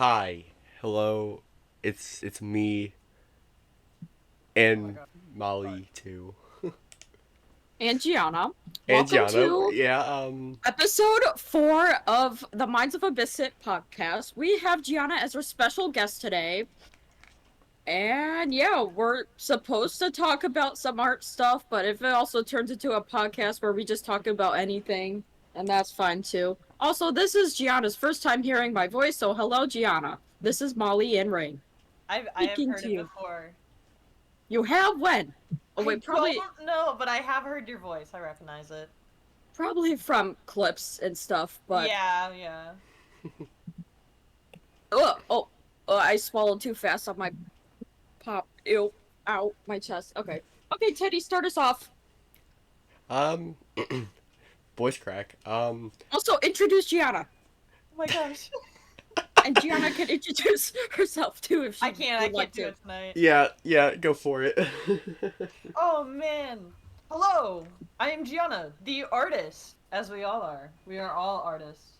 Hi, hello. It's me Oh my and god. Sorry. Molly too, And Gianna. and Welcome Gianna. to Yeah. episode 4 of the Minds of a Biscuit podcast. We have Gianna as our special guest today. And yeah, we're supposed to talk about some art stuff, but if it also turns into a podcast where we just talk about anything, and that's fine too. Also, this is Gianna's first time hearing my voice, so hello, Gianna. This is Molly and Rain. I have Speaking heard to it you. before. You have when? Oh I wait, probably don't know, but I have heard your voice. I recognize it. probably from clips and stuff, but Yeah, yeah. I swallowed too fast on my pop. Ew, ow, my chest. Okay, Teddy, start us off. Um. Voice crack. Also, introduce Gianna, Oh my gosh. and Gianna can introduce herself too if I she can't. I would can't like do to. it tonight. Yeah. Go for it. Oh man. Hello. I am Gianna, the artist, as we all are. We are all artists.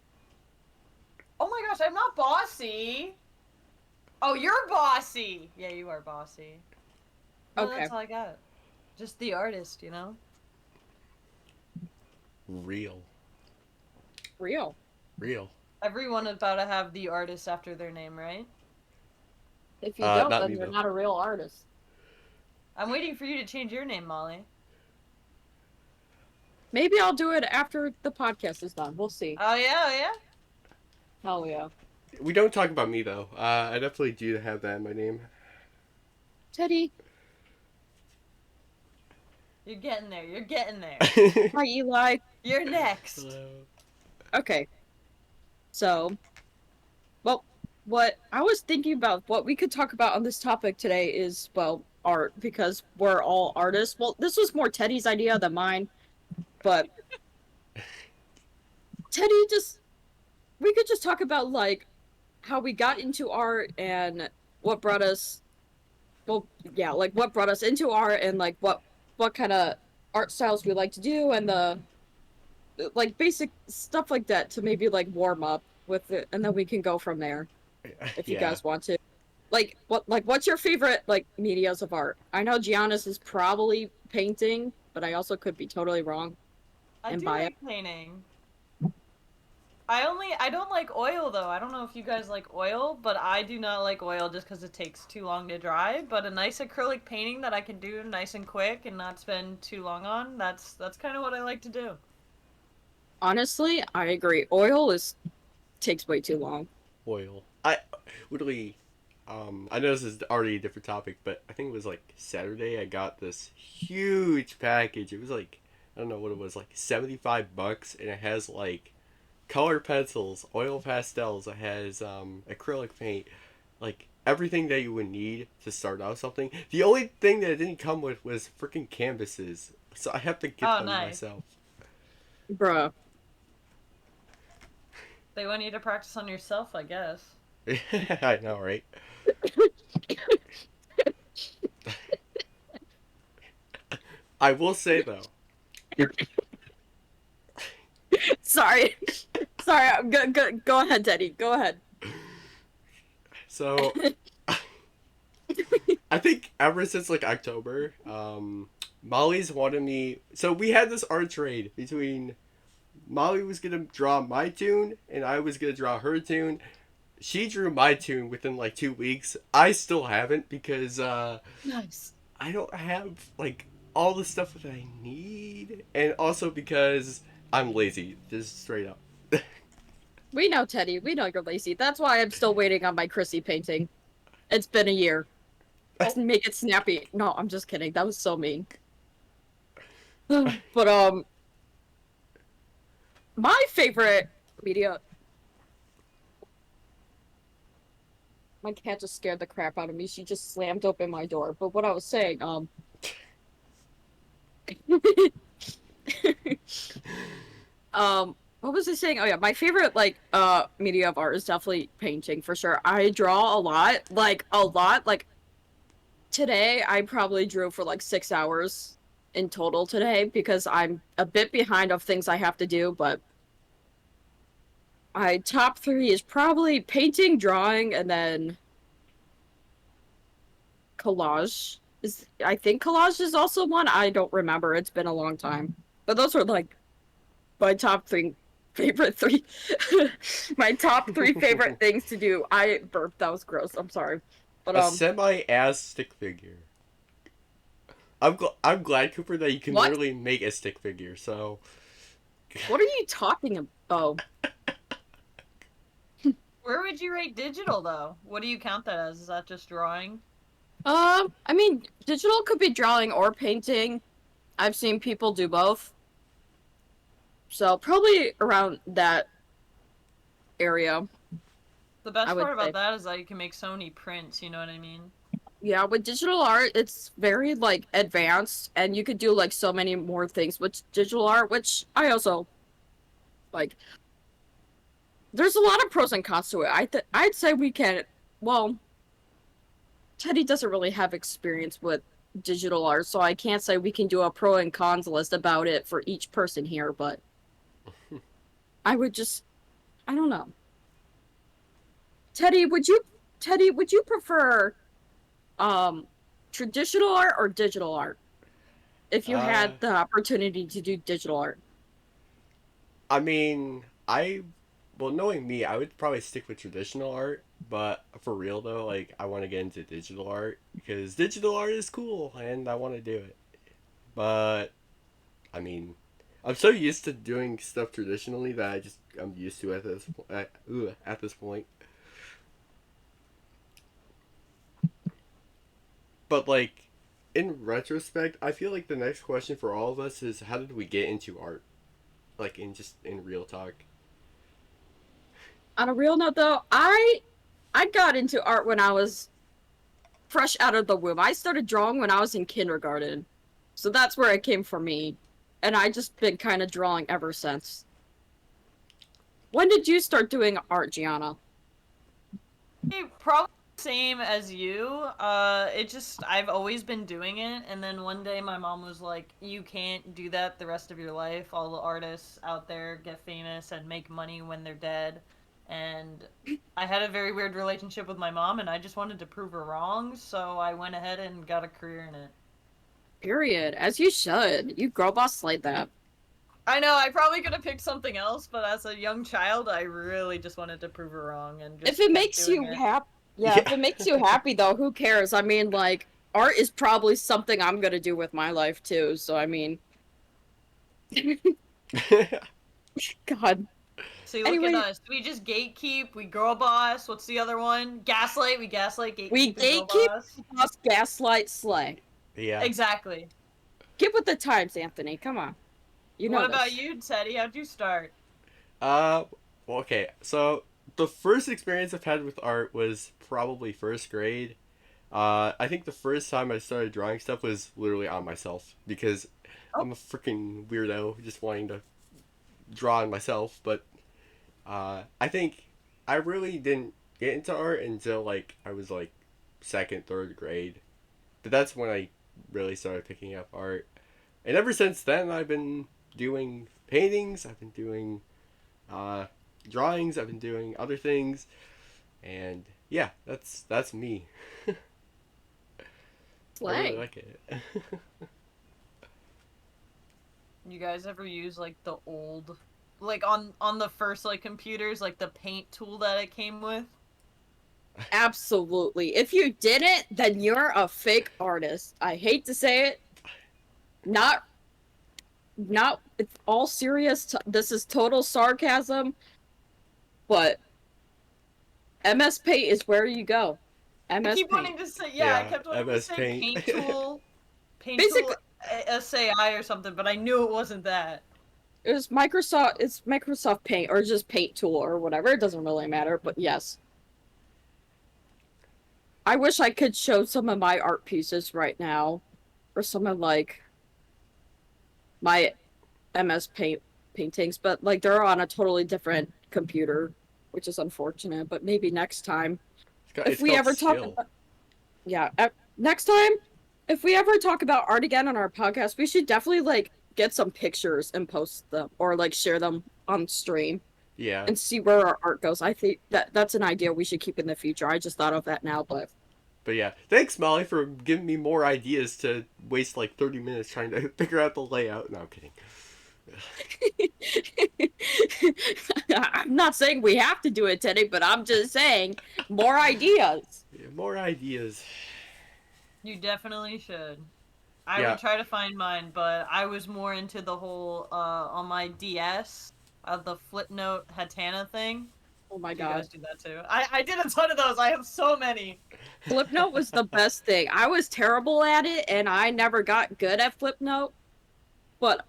Oh my gosh, I'm not bossy. Oh, you're bossy. Yeah, you are bossy. No, Okay, that's all I got. Just the artist, you know? Real. real. Real. Everyone about to have the artist after their name, right? If you don't, Not then me you're though. not a real artist. I'm waiting for you to change your name, Molly. Maybe I'll do it after the podcast is done. We'll see. Oh yeah, oh yeah. Hell yeah, We don't talk about me though. I definitely do have that in my name. Teddy. You're getting there. You're getting there. Hi, Eli. You're next. Hello. Okay, so well, what I was thinking about, what we could talk about on this topic today is, well, art, because we're all artists. Well, this was more Teddy's idea than mine, but Teddy just, we could just talk about, like, how we got into art and what brought us, well, yeah, like, what brought us into art and, like, what kind of art styles we like to do and the, like, basic stuff like that to maybe, like, warm up with it, and then we can go from there if you Yeah. guys want to. What's your favorite like medias of art? I know Giannis is probably painting, but I also could be totally wrong I and do buy it. like painting. I don't like oil though. I don't know if you guys like oil, but I do not like oil just because it takes too long to dry. But a nice acrylic painting that I can do nice and quick and not spend too long on, that's kind of what I like to do. Honestly, I agree. Oil is takes way too long. Oil. I literally. I know this is already a different topic, but I think it was like Saturday. I got this huge package. It was like I don't know what it was, like $75, and it has like color pencils, oil pastels. It has acrylic paint, like everything that you would need to start out something. The only thing that it didn't come with was freaking canvases, so I have to get Oh, them nice. myself. Bruh. They want you to practice on yourself, I guess. I know, right? I will say though. Sorry. Sorry, go ahead, Teddy. Go ahead. So I think ever since like October, Molly's wanted me. So we had this art trade between Molly was gonna draw my tune and I was gonna draw her tune. She drew my tune within like 2 weeks. I still haven't because Nice. I don't have like all the stuff that I need, and also because I'm lazy. Just straight up. We know, Teddy. We know you're lazy. That's why I'm still waiting on my Chrissy painting. It's been a year. Oh, Make it snappy. No, I'm just kidding. That was so mean. But my favorite media. My cat just scared the crap out of me. She just slammed open my door. But what I was saying, what was I saying? Oh yeah, my favorite like media of art is definitely painting for sure. I draw a lot, like a lot. Like today, I probably drew for like 6 hours in total today because I'm a bit behind of things I have to do. But My top three is probably painting, drawing, and then collage. I think collage is also one. I don't remember. It's been a long time. But those are like my top three favorite three. My top three favorite things to do. I burped. That was gross. I'm sorry. But A semi-ass stick figure. I'm glad, Cooper, that you can what? literally make a stick figure. So What are you talking about? Oh, Where would you rate digital though? What do you count that as? Is that just drawing? I mean, digital could be drawing or painting. I've seen people do both. So probably around that area, The I best would part about say. that is that you can make so many prints, you know what I mean? Yeah, with digital art, it's very like advanced, and you could do like so many more things with digital art, which I also like. There's a lot of pros and cons to it. I'd say we can. Well, Teddy doesn't really have experience with digital art, so I can't say we can do a pro and cons list about it for each person here. But I would just, I don't know. Teddy, would you, Teddy, would you prefer um traditional art or digital art if you uh had the opportunity to do digital art? I mean, well, knowing me, I would probably stick with traditional art, but for real though, like I want to get into digital art because digital art is cool and I want to do it. But I mean, I'm so used to doing stuff traditionally that I'm used to at this point. But like in retrospect, I feel like the next question for all of us is how did we get into art? Like in real talk. On a real note, though, I got into art when I was fresh out of the womb. I started drawing when I was in kindergarten, so that's where it came for me, and I just been kind of drawing ever since. When did you start doing art, Gianna? Probably the same as you. I've always been doing it, and then one day my mom was like, "You can't do that the rest of your life. All the artists out there get famous and make money when they're dead." And I had a very weird relationship with my mom, and I just wanted to prove her wrong, so I went ahead and got a career in it. Period. As you should. You girl boss like that. I know, I probably could have picked something else, but as a young child, I really just wanted to prove her wrong and If just it kept makes doing you it. happy, yeah. If Yeah. it makes you happy, though, who cares? I mean, like, art is probably something I'm gonna do with my life too. So I mean, God. See, look at Anyway, us. We just gatekeep. We girl boss. What's the other one? Gaslight. We gaslight, we gatekeep, and girl gatekeep, boss. boss, gaslight, slay. Yeah. Exactly. Get with the times, Anthony. Come on. You What know about this. you, Teddy? How'd you start? Uh, well, okay. So the first experience I've had with art was probably first grade. I think the first time I started drawing stuff was literally on myself because Oh, I'm a freaking weirdo just wanting to draw on myself. But I think I really didn't get into art until like I was like second, third grade. But that's when I really started picking up art. And ever since then, I've been doing paintings. I've been doing uh, drawings. I've been doing other things, and yeah, that's me. I really Slay. like it. you guys ever use like the old, like on the first like computers, like the paint tool that it came with? Absolutely. If you didn't, then you're a fake artist. I hate to say it. Not, not. It's all serious. This is total sarcasm. But MS Paint is where you go. I MS keep Paint. wanting to say, yeah, I Yeah, kept wanting to MS say Paint. paint tool Basically, SAI or something, but I knew it wasn't that. it's Microsoft. It's Microsoft Paint or just Paint Tool or whatever. It doesn't really matter. But yes, I wish I could show some of my art pieces right now, or some of like my MS Paint paintings, but like they're on a totally different computer, which is unfortunate. But maybe next time, if It's we called ever talk skill. about, yeah, next time, if we ever talk about art again on our podcast, we should definitely like get some pictures and post them or like share them on stream. Yeah. and see where our art goes. I think that's an idea we should keep in the future. I just thought of that now, but But yeah, thanks Molly for giving me more ideas to waste like 30 minutes trying to figure out the layout. No, I'm kidding. I'm not saying we have to do it today, but I'm just saying more ideas. Yeah, more ideas. You definitely should. I Yeah. would try to find mine, but I was more into the whole on my DS the Flipnote Hatana thing. Oh my Do you guys god. do that too? I did a ton of those. I have so many. Flipnote was the best thing. I was terrible at it and I never got good at Flipnote, but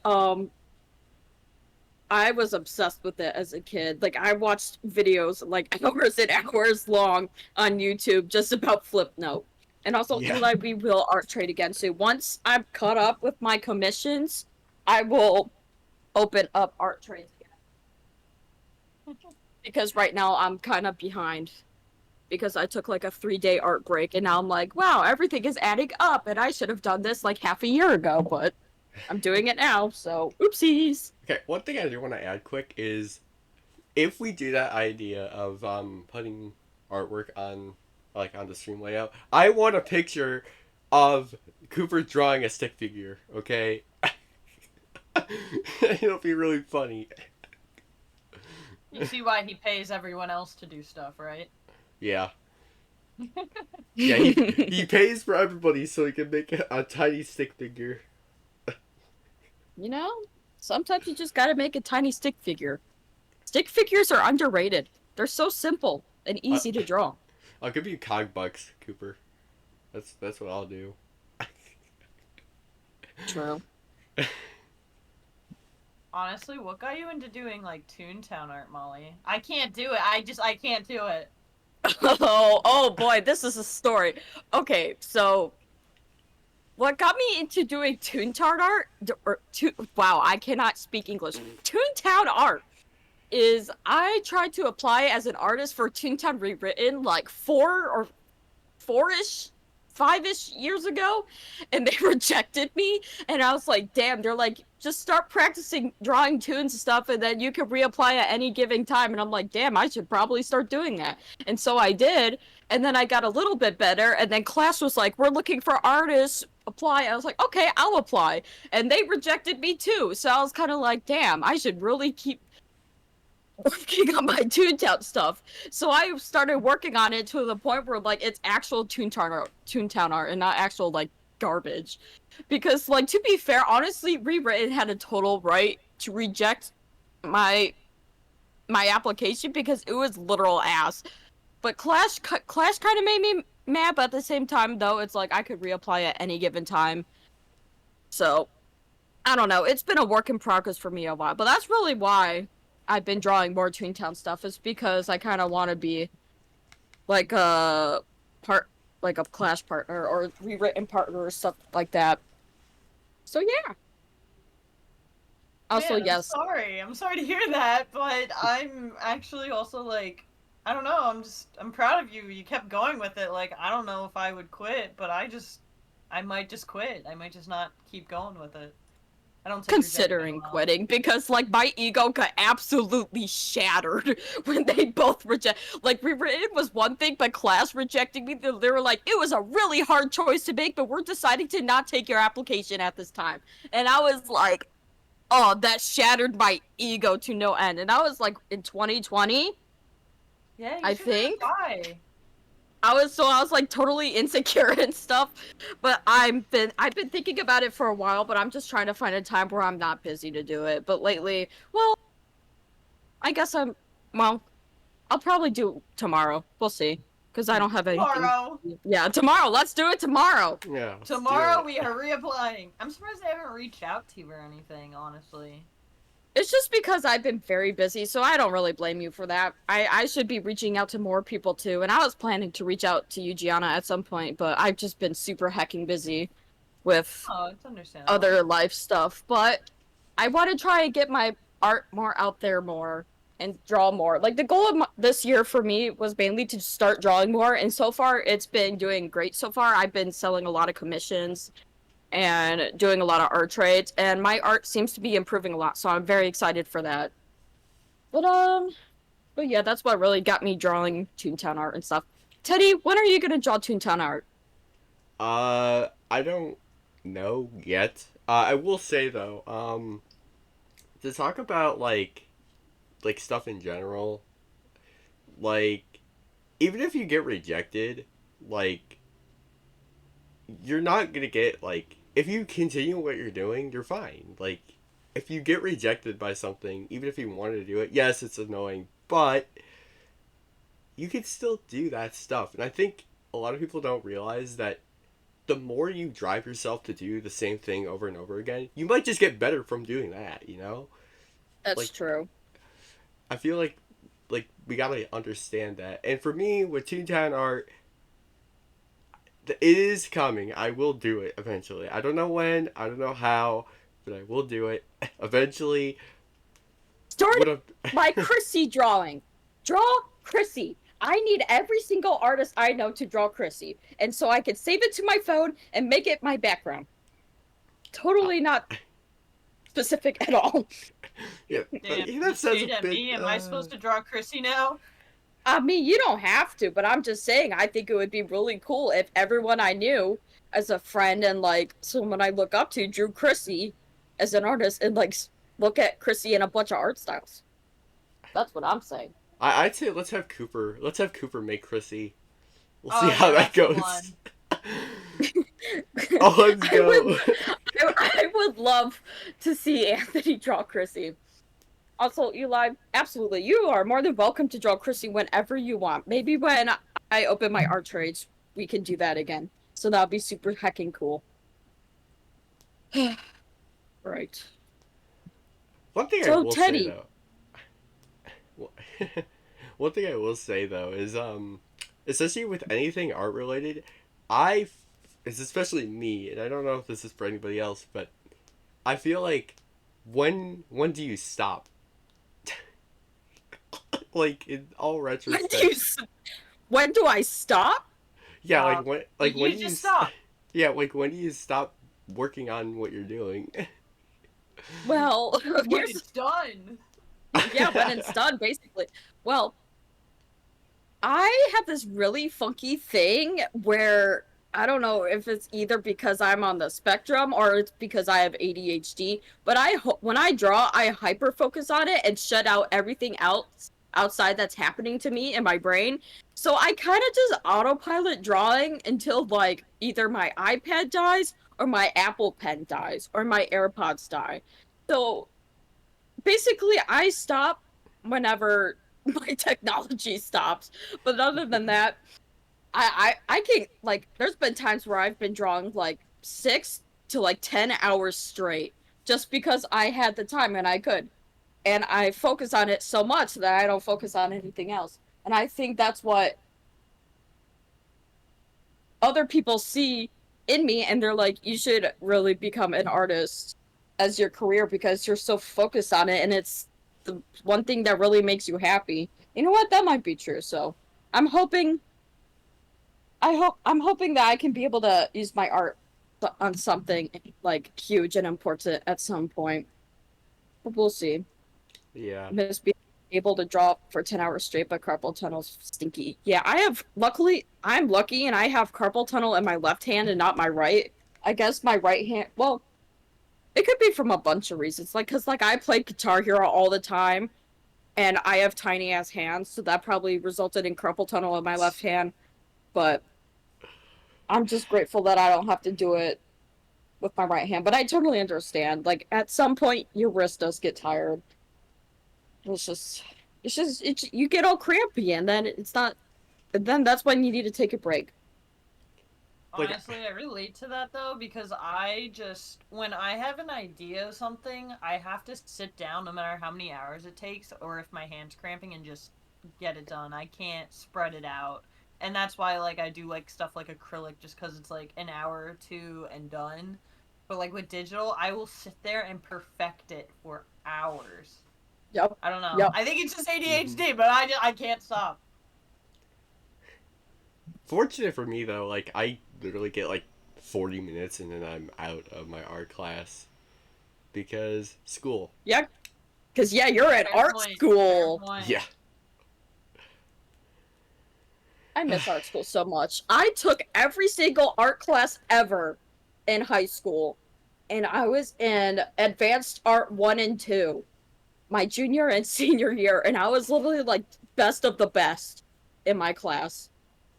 I was obsessed with it as a kid. Like I watched videos like hours and hours long on YouTube just about Flipnote. And also Yeah. Eli, we will art trade again soon. Once I'm caught up with my commissions, I will open up art trades again. Because right now I'm kind of behind. Because I took like a 3-day art break and now I'm like, wow, everything is adding up and I should have done this like half a year ago, but I'm doing it now, so oopsies. Okay, one thing I do want to add quick is if we do that idea of putting artwork on on the stream layout, I want a picture of Cooper drawing a stick figure, okay? It'll be really funny. You see why he pays everyone else to do stuff, right? Yeah. Yeah, he pays for everybody so he can make a tiny stick figure. You know, sometimes you just gotta make a tiny stick figure. Stick figures are underrated. They're so simple and easy to draw. I'll give you cog bucks, Cooper. That's what I'll do. True. Honestly, what got you into doing like Toontown art, Molly? I can't do it. I can't do it. Oh boy, this is a story. Okay, so what got me into doing Toontown art, wow, I cannot speak English. Toontown art is I tried to apply as an artist for Toontown Rewritten like 5-ish years ago, and they rejected me, and I was like, damn, they're like, just start practicing drawing tunes and stuff, and then you can reapply at any given time, and I'm like, damn, I should probably start doing that, and so I did, and then I got a little bit better, and then class was like, we're looking for artists, apply. I was like, okay, I'll apply, and they rejected me too, so I was kind of like, damn, I should really keep working on my Toontown stuff. So I started working on it to the point where like it's actual Toontown art and not actual like garbage. Because like to be fair, honestly, Rewritten had a total right to reject my application because it was literal ass. But Clash kind of made me mad, but at the same time though, it's like I could reapply at any given time. So I don't know. It's been a work in progress for me a while, but that's really why I've been drawing more Toontown stuff is because I kind of want to be like a Clash partner or Rewritten partner or stuff like that. So yeah. Also, Man, yes. I'm sorry to hear that, but I'm actually also like, I don't know. I'm proud of you. You kept going with it. Like, I don't know if I would quit, but I might just quit. I might just not keep going with it. I don't take Considering rejection well. quitting because like my ego got absolutely shattered when they both reject. Like Rewritten was one thing, but Class rejecting me, they were like, it was a really hard choice to make, but we're deciding to not take your application at this time. And I was like, oh, that shattered my ego to no end. And I was like in 2020. Yeah, I think. Why? I was like totally insecure and stuff, but I've been thinking about it for a while, but I'm just trying to find a time where I'm not busy to do it. But lately, well, I guess well, I'll probably do tomorrow. We'll see, because I don't have anything. Tomorrow. Yeah, tomorrow. Let's do it tomorrow. Yeah. Tomorrow we are reapplying. I'm surprised they haven't reached out to you or anything, honestly. It's just because I've been very busy, so I don't really blame you for that. I should be reaching out to more people too, and I was planning to reach out to you, Gianna, at some point, but I've just been super hecking busy with It's understandable. other life stuff. But I want to try and get my art more out there more and draw more. Like the goal of this year for me was mainly to start drawing more, and so far it's been doing great so far. I've been selling a lot of commissions and doing a lot of art trades, and my art seems to be improving a lot, so I'm very excited for that. But but yeah, that's what really got me drawing Toontown art and stuff. Teddy, when are you gonna draw Toontown art? I don't know yet. I will say though, to talk about like stuff in general, like even if you get rejected, like you're not gonna get like if you continue what you're doing, you're fine. Like if you get rejected by something, even if you wanted to do it, yes, it's annoying, but you can still do that stuff. And I think a lot of people don't realize that the more you drive yourself to do the same thing over and over again, you might just get better from doing that, you know? That's Like true. I feel like we gotta understand that. And for me, with Toontown art, it is coming. I will do it eventually. I don't know when, I don't know how, but I will do it eventually. Start What a my Chrissy drawing. Draw Chrissy. I need every single artist I know to draw Chrissy, and so I can save it to my phone and make it my background. Totally not specific at all. yeah, Damn, that you sounds a shoot at bit. me. Am I supposed to draw Chrissy now? I mean, you don't have to, but I'm just saying, I think it would be really cool if everyone I knew as a friend and like someone I look up to drew Chrissy as an artist and like look at Chrissy in a bunch of art styles. That's what I'm saying. I'd say let's have Cooper. Let's have Cooper make Chrissy. We'll see Oh how yeah, that that's the goes. one. Oh, let's I would, go. I would love to see Anthony draw Chrissy. Also, Eli, absolutely, you are more than welcome to draw Chrissy whenever you want. Maybe when I open my art trades, we can do that again. So that would be super hecking cool. Right. One thing I So, will say Teddy, though, one thing I will say though is especially with anything art related, I, it's especially me, and I don't know if this is for anybody else, but I feel like when do you stop? Like in all when do you, retrospect, when do I stop? yeah, Stop. like when You do you just stop. yeah, like when do you stop working on what you're doing? Well, When here's it's done. yeah, when it's done, basically. Well, I have this really funky thing where I don't know if it's either because I'm on the spectrum or it's because I have ADHD, but when I draw, I hyper focus on it and shut out everything else outside that's happening to me in my brain. So I kind of just autopilot drawing until like either my iPad dies or my Apple Pen dies or my AirPods die. So basically I stop whenever my technology stops. But other than that, I can like there's been times where I've been drawing like 6 to like 10 hours straight just because I had the time and I could. And I focus on it so much that I don't focus on anything else. And I think that's what other people see in me and they're like, you should really become an artist as your career because you're so focused on it and it's the one thing that really makes you happy. You know what? That might be true. So I'm hoping I'm hoping that I can be able to use my art on something like huge and important at some point. But we'll see. Yeah. Miss being able to draw for 10 hours straight, but carpal tunnel's stinky. Yeah, I have luckily I'm lucky and I have carpal tunnel in my left hand and not my right. I guess my right hand well, it could be from a bunch of reasons. Like cause like I play Guitar Hero all the time and I have tiny ass hands, so that probably resulted in carpal tunnel in my left hand. But I'm just grateful that I don't have to do it with my right hand. But I totally understand. Like at some point, your wrist does get tired. It's just, you get all crampy, and then it's not. And then that's when you need to take a break. Like Honestly, I relate to that though because I just when I have an idea of something, I have to sit down no matter how many hours it takes or if my hand's cramping and just get it done. I can't spread it out. And that's why like I do like stuff like acrylic just cuz it's like an hour or two and done. But like with digital, I will sit there and perfect it for hours. Yep. I don't know. Yep. I think it's just mhm. ADHD, but I can't stop. Fortunate for me though, like I literally get like 40 minutes and then I'm out of my art class because school. Yeah. Because, yeah, you're at Fair art point. Fair school. point. Yeah. I miss art school so much. I took every single art class ever in high school, and I was in advanced art 1 and 2 my junior and senior year, and I was literally like best of the best in my class.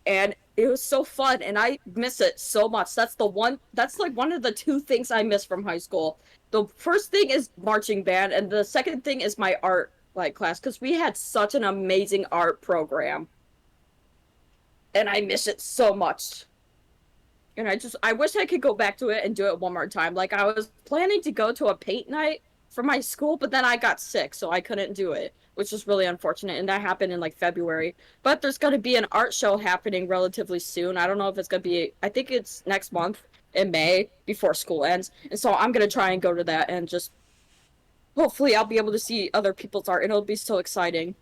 And it was so fun, and I miss it so much. That's like one of the two things I miss from high school. The first thing is marching band, and the second thing is my art like class, because we had such an amazing art program, and I miss it so much. And I wish I could go back to it and do it one more time. Like, I was planning to go to a paint night for my school, but then I got sick, so I couldn't do it, which is really unfortunate. And that happened in like February. But there's going to be an art show happening relatively soon. I don't know if it's going to be, I think it's next month in May before school ends. And so I'm going to try and go to that and just hopefully I'll be able to see other people's art and it'll be so exciting.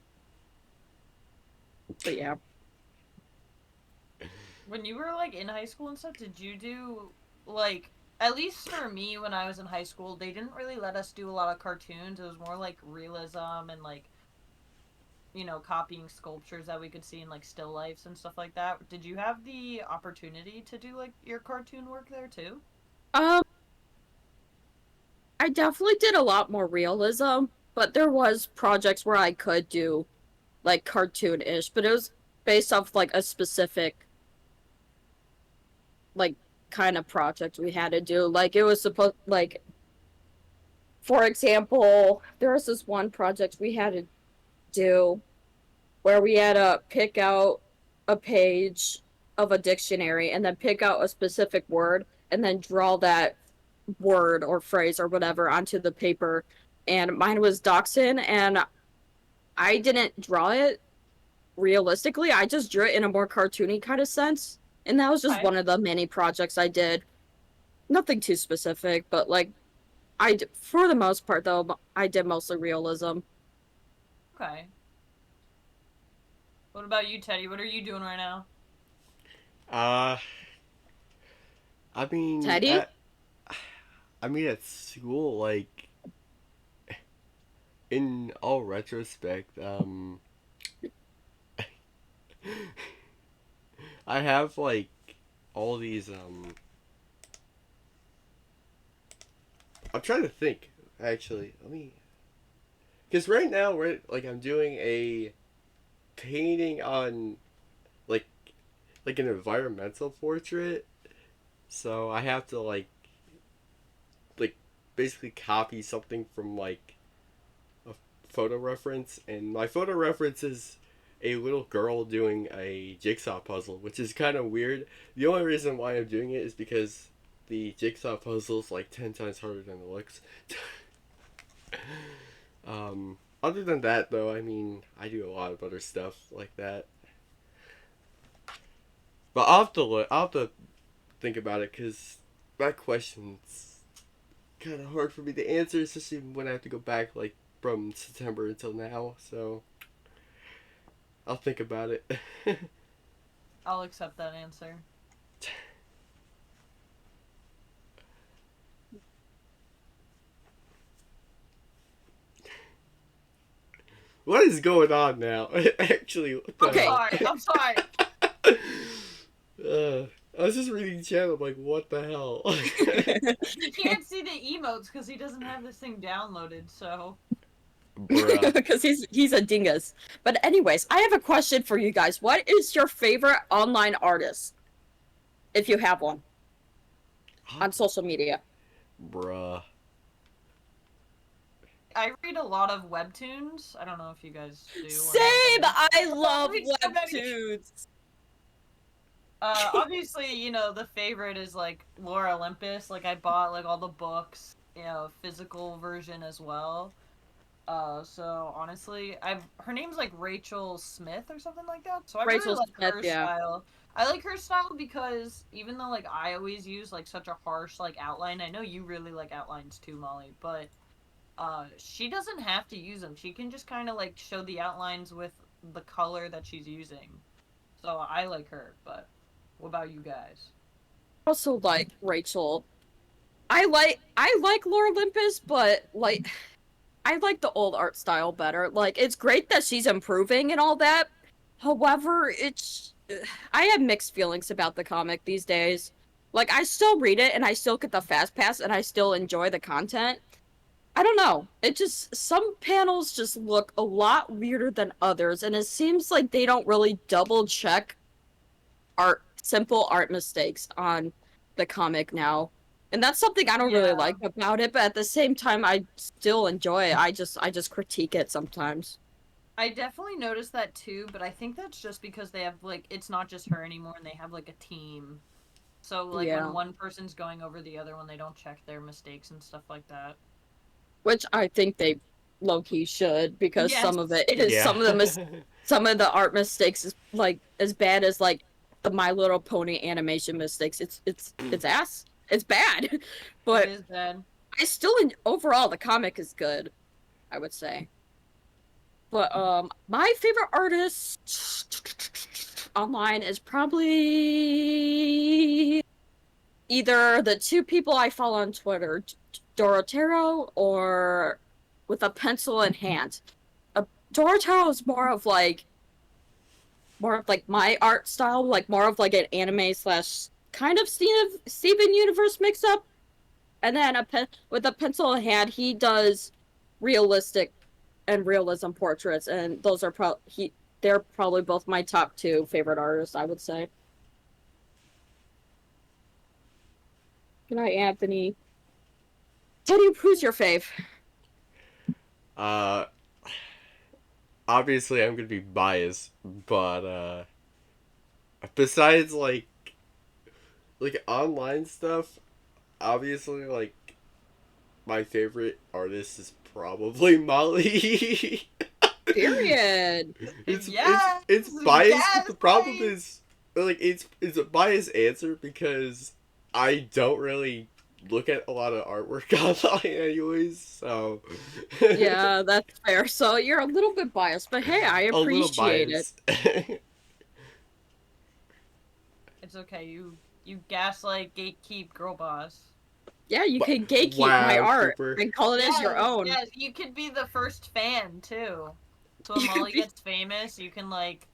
But yeah. When you were like in high school and stuff, did you do like, at least for me when I was in high school, they didn't really let us do a lot of cartoons. It was more like realism and like, you know, copying sculptures that we could see in like still lifes and stuff like that. Did you have the opportunity to do like your cartoon work there too? Um, I definitely did a lot more realism, but there was projects where I could do like cartoon-ish, but it was based off like a specific like kind of project we had to do. Like it was supposed like for example, there was this one project we had to do where we had to pick out a page of a dictionary and then pick out a specific word and then draw that word or phrase or whatever onto the paper. And mine was dachshund, and I didn't draw it realistically. I just drew it in a more cartoony kind of sense. And that was just Okay. one of the many projects I did. Nothing too specific, but like for the most part though, I did mostly realism. Okay. What about you, Teddy? What are you doing right now? Uh, I mean, Teddy? at at school, like in all retrospect, I have like all these. I'm trying to think. Actually, let me. Because right now I'm doing a painting on like like an environmental portrait, so I have to like basically copy something from like a photo reference, and my photo reference is a little girl doing a jigsaw puzzle, which is kind of weird. The only reason why I'm doing it is because the jigsaw puzzle is like 10 times harder than it looks. Other than that, though, I mean, I do a lot of other stuff like that. But I'll have to think about it because that question's kind of hard for me to answer, especially when I have to go back like from September until now. So I'll think about it. I'll accept that answer. What is going on now? Actually, what the Okay. hell? Sorry, I'm sorry. I was just reading the chat. I'm like, what the hell? He can't see the emotes because he doesn't have this thing downloaded, so. Bruh. Because he's a dingus. But anyways, I have a question for you guys. What is your favorite online artist? If you have one. On social media. Bruh. I read a lot of webtoons. I don't know if you guys do. or not. Same! I love read so many. webtoons! Obviously, you know, the favorite is like Laura Olympus. Like I bought like all the books, you know, physical version as well. So honestly, her name's like Rachel Smith or something like that. So I Rachel really like Smith, her yeah. style. I like her style because even though like I always use like such a harsh like outline, I know you really like outlines too, Molly, but she doesn't have to use them. She can just kind of like show the outlines with the color that she's using. So I like her, but what about you guys? Also like Rachel. I like Laura Olympus, but like I like the old art style better. Like, it's great that she's improving and all that. However, I have mixed feelings about the comic these days. Like, I still read it and I still get the fast pass and I still enjoy the content. I don't know. It just, some panels just look a lot weirder than others, and it seems like they don't really double check simple art mistakes on the comic now. And that's something I don't really Yeah. like about it, but at the same time I still enjoy it. I just critique it sometimes. I definitely noticed that too, but I think that's just because they have like it's not just her anymore and they have like a team. So like when Yeah. one person's going over the other one, they don't check their mistakes and stuff like that. Which I think they low key should, because Yes. some of it is Yeah. some of the art mistakes is like as bad as like the My Little Pony animation mistakes. It's ass. It's bad. It But is bad. I still overall the comic is good, I would say. But my favorite artist online is probably either the two people I follow on Twitter, Dorotero or with a pencil in hand. Dorotero is more of like my art style, like more of like an anime slash kind of Steven Universe mix up. And then with a pencil in hand, he does realistic and realism portraits, and those are they're probably both my top two favorite artists, I would say. Good night, Anthony. Teddy, who's your fave? uh, obviously I'm gonna be biased, but besides like online stuff, obviously like my favorite artist is probably Molly. Period. Yes! It's biased, but Yes, the problem please! is like it's a biased answer because I don't really look at a lot of artwork online anyways, so Yeah, that's fair. So you're a little bit biased, but hey, I a little appreciate it. biased. It's okay. You gaslight, gatekeep, girl boss. Yeah, you can gatekeep my Wow, art Cooper. and call it as your own. Yes, you could be the first fan too. So when You could Molly be- gets famous, you can like,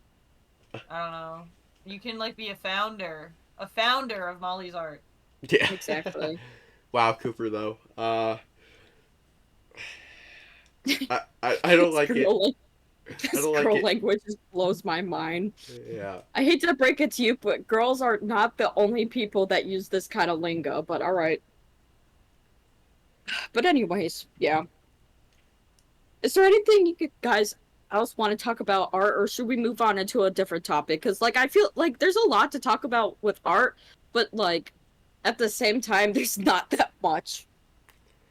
I don't know, you can like be a founder of Molly's art. Yeah. Exactly. Wow, Cooper though. I don't like it. Girl, I this don't like girl it. language just blows my mind. Yeah. I hate to break it to you, but girls are not the only people that use this kind of lingo, but alright. But anyways, yeah. Is there anything guys else want to talk about art, or should we move on into a different topic? Because, like, I feel like there's a lot to talk about with art, but, like, at the same time, there's not that much.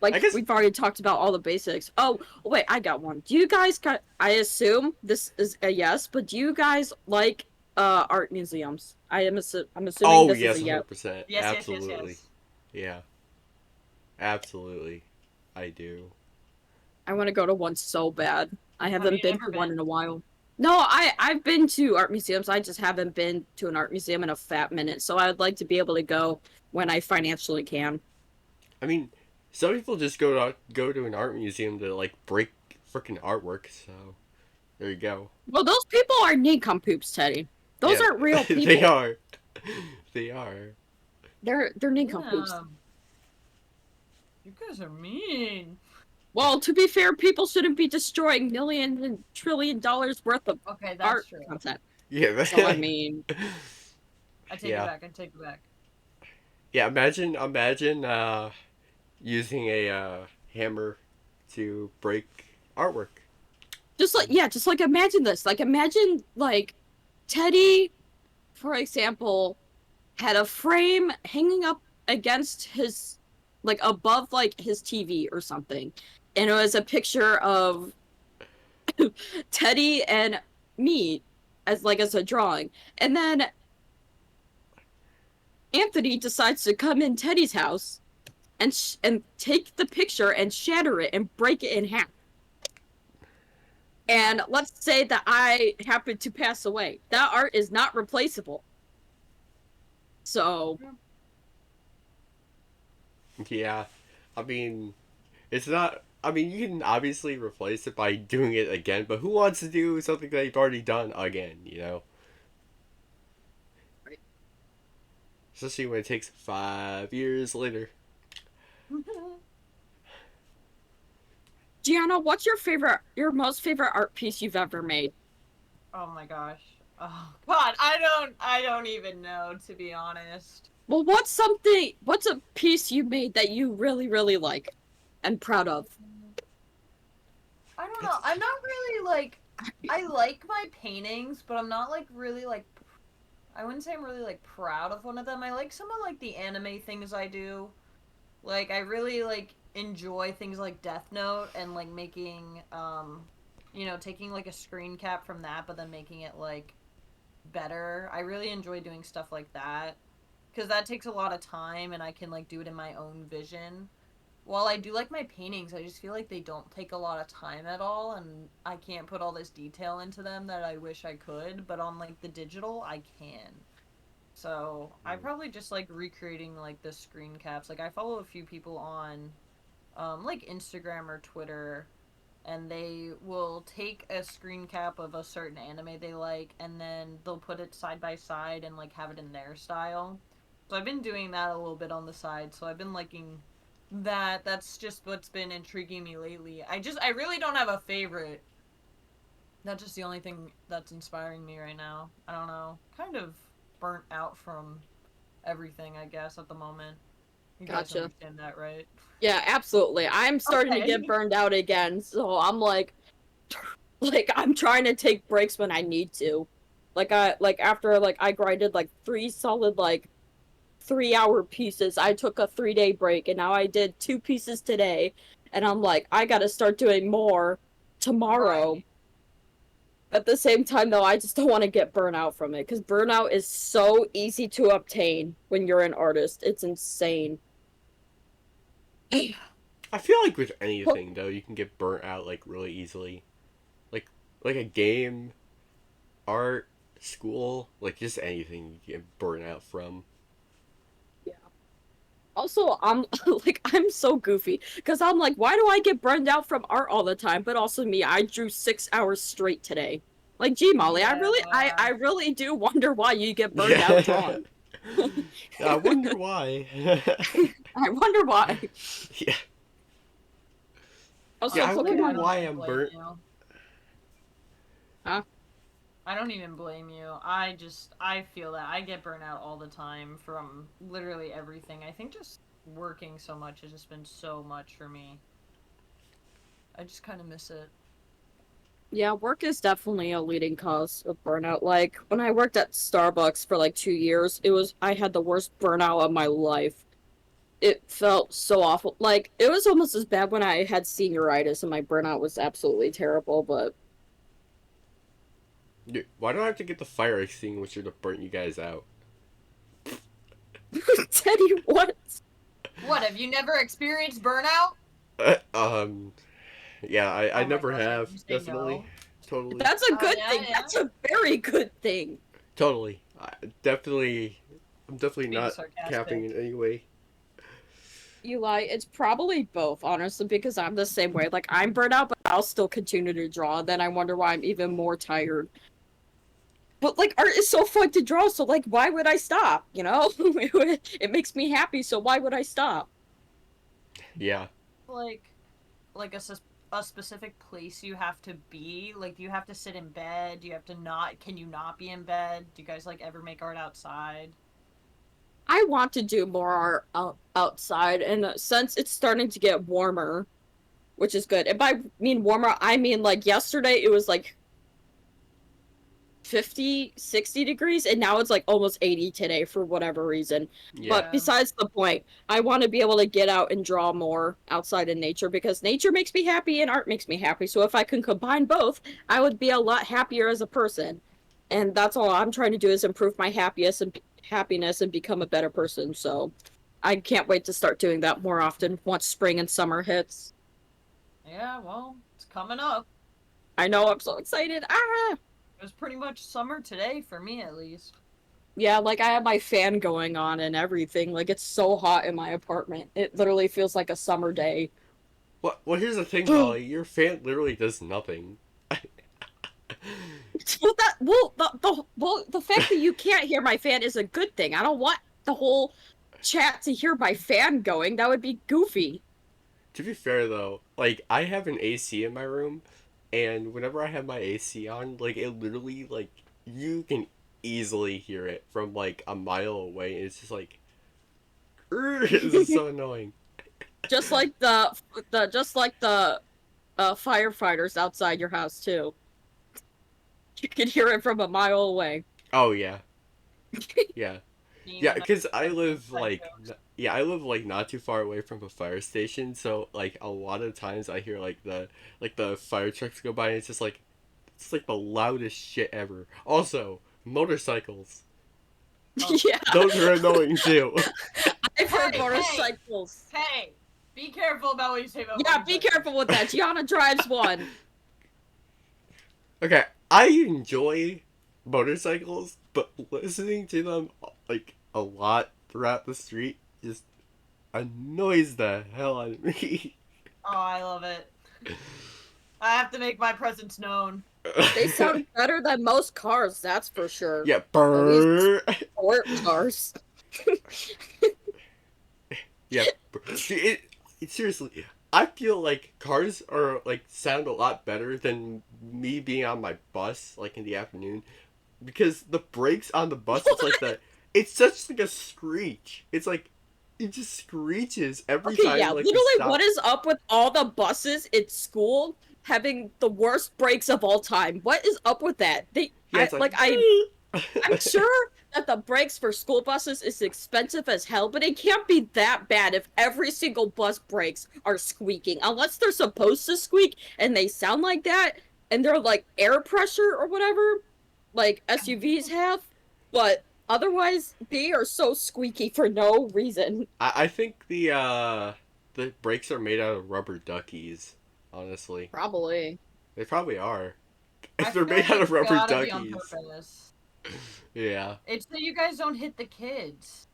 I Like, guess we've already talked about all the basics. Oh, wait, I got one. Do you guys I assume this is a yes, but do you guys like art museums? I'm assuming oh this yes, is a yes. 100%. Yes, Absolutely. yes. Yeah. Absolutely. I do. I want to go to one so bad. I Have haven't you been never to one been? in a while. No, I've been to art museums. I just haven't been to an art museum in a fat minute. So I would like to be able to go when I financially can. I mean, some people just go to an art museum to like break freaking artwork, so there you go. Well, those people are nincompoops, Teddy. Those Yeah, aren't real people. they are. They are. They're nincompoops. Yeah. You guys are mean. Well, to be fair, people shouldn't be destroying million and trillion dollars worth of Okay, that's art true. content. Yeah. So I mean, I take Yeah. it back. I take it back. Yeah, imagine using a hammer to break artwork. just like imagine this. Like imagine like Teddy, for example, had a frame hanging up against his like above like his TV or something. And it was a picture of Teddy and me as a drawing. And then Anthony decides to come in Teddy's house and take the picture and shatter it and break it in half. And let's say that I happen to pass away. That art is not replaceable. So, Yeah. I mean, it's not I mean, you can obviously replace it by doing it again, but who wants to do something that you've already done again, you know? Right. Especially when it takes 5 years later. Gianna, what's your most favorite art piece you've ever made? Oh my gosh. Oh God, I don't even know, to be honest. Well, what's a piece you made that you really, really like and proud of? I don't know. That's I'm not really like I like my paintings, but I'm not like really like I wouldn't say I'm really like proud of one of them. I like some of like the anime things I do. Like I really like enjoy things like Death Note and like making taking like a screen cap from that but then making it like better. I really enjoy doing stuff like that because that takes a lot of time and I can like do it in my own vision. While I do like my paintings, I just feel like they don't take a lot of time at all and I can't put all this detail into them that I wish I could, but on like the digital I can. So I probably just like recreating like the screen caps. Like I follow a few people on like Instagram or Twitter, and they will take a screen cap of a certain anime they like, and then they'll put it side by side and like have it in their style. So I've been doing that a little bit on the side. So I've been liking that. That's just what's been intriguing me lately. I really don't have a favorite. That's just the only thing that's inspiring me right now. I don't know. Kind of burnt out from everything, I guess, at the moment. You guys Gotcha. understand that, right? Yeah, absolutely. I'm starting to Okay. get burned out again, so I'm like I'm trying to take breaks when I need to. Like after like I grinded like 3 solid like 3 hour pieces, I took a 3 day break and now I did 2 pieces today and I'm like I gotta start doing more tomorrow. Right. At the same time though, I just don't want to get burnout from it because burnout is so easy to obtain when you're an artist. It's insane. I feel like with anything though, you can get burnt out like really easily. Like like a game, art, school, like just anything you get burnt out from. Yeah. Also, I'm like I'm so goofy because I'm like, why do I get burned out from art all the time? But also me, I drew 6 hours straight today. Like, gee, Molly, Yeah. I really do wonder why you get burned out Yeah, drawing. I wonder why. I wonder why. Yeah, yeah, Also, I Honestly, wonder I Pokemon. don't why even I'm blame burnt. you. Huh? I don't even blame you. I feel that. I get burnt out all the time from literally everything. I think just working so much has just been so much for me. I just kind of miss it. Yeah, work is definitely a leading cause of burnout. Like when I worked at Starbucks for like 2 years, I had the worst burnout of my life. It felt so awful. Like it was almost as bad when I had senioritis and my burnout was absolutely terrible, but Dude, why do I have to get the fire extinguisher to burn you guys out? Teddy, what? What, have you never experienced burnout? Uh, um, yeah, I Oh my never gosh, have. you say Definitely, no. totally, That's a Oh good yeah, thing. yeah. That's a very good thing. totally. Definitely, I'm definitely Being not capping sarcastic. in any way. Eli, it's probably both, honestly, because I'm the same way. Like I'm burnt out, but I'll still continue to draw. Then I wonder why I'm even more tired. But like art is so fun to draw, so like why would I stop? You know? It makes me happy, so why would I stop? Yeah. Like a specific place you have to be? Like, do you have to sit in bed? Do you have to not? Can you not be in bed? Do you guys like ever make art outside? I want to do more art outside, and since it's starting to get warmer, which is good. And by mean warmer, I mean like yesterday it was like 50, 60 degrees, and now it's like almost 80 today for whatever reason. Yeah. But Yeah. besides the point, I want to be able to get out and draw more outside in nature because nature makes me happy and art makes me happy. So if I can combine both, I would be a lot happier as a person. And that's all I'm trying to do is improve my happiness and become a better person. So I can't wait to start doing that more often once spring and summer hits. Yeah, well, it's coming up. I know I'm so excited. Ah! It was pretty much summer today, for me at least. Yeah, like I have my fan going on and everything. Like it's so hot in my apartment. It literally feels like a summer day. Well, here's the thing, Molly. Your fan literally does nothing. The fact that you can't hear my fan is a good thing. I don't want the whole chat to hear my fan going. That would be goofy. To be fair, though, like, I have an AC in my room, and whenever I have my AC on, like, it literally, like, you can easily hear it from, like, a mile away. It's just like, this is so annoying. Just like the firefighters outside your house too. You can hear it from a mile away. Oh, yeah. Yeah. Yeah, Mean, because I live, like, like, yeah, I live, like, not too far away from a fire station, so, like, a lot of times I hear, like, the fire trucks go by, and it's, like, the loudest shit ever. Also, motorcycles. Oh. Yeah, Those are annoying, too. I've heard Hey, motorcycles. Hey, be careful about what you say about Yeah, be motorcycles. careful with that. Gianna drives one. Okay, I enjoy motorcycles, but listening to them like a lot throughout the street just annoys the hell out of me. Oh, I love it. I have to make my presence known. They sound better than most cars, that's for sure. Yeah, At least brr. sport cars. Yeah, seriously, I feel like cars are like sound a lot better than me being on my bus like in the afternoon because the brakes on the bus it's such like a screech. It's like it just screeches every Okay, time yeah, like you literally, stop. what is up with all the buses in school having the worst brakes of all time? What is up with that? Yeah, it's like I'm sure that the brakes for school buses is expensive as hell, but it can't be that bad if every single bus brakes are squeaking. Unless they're supposed to squeak and they sound like that, and they're like air pressure or whatever, like SUVs have. But otherwise, they are so squeaky for no reason. I think the brakes are made out of rubber duckies. Honestly, Probably. they probably are. I If they're feel made like out it's of rubber gotta be on duckies, purpose. yeah. It's so you guys don't hit the kids.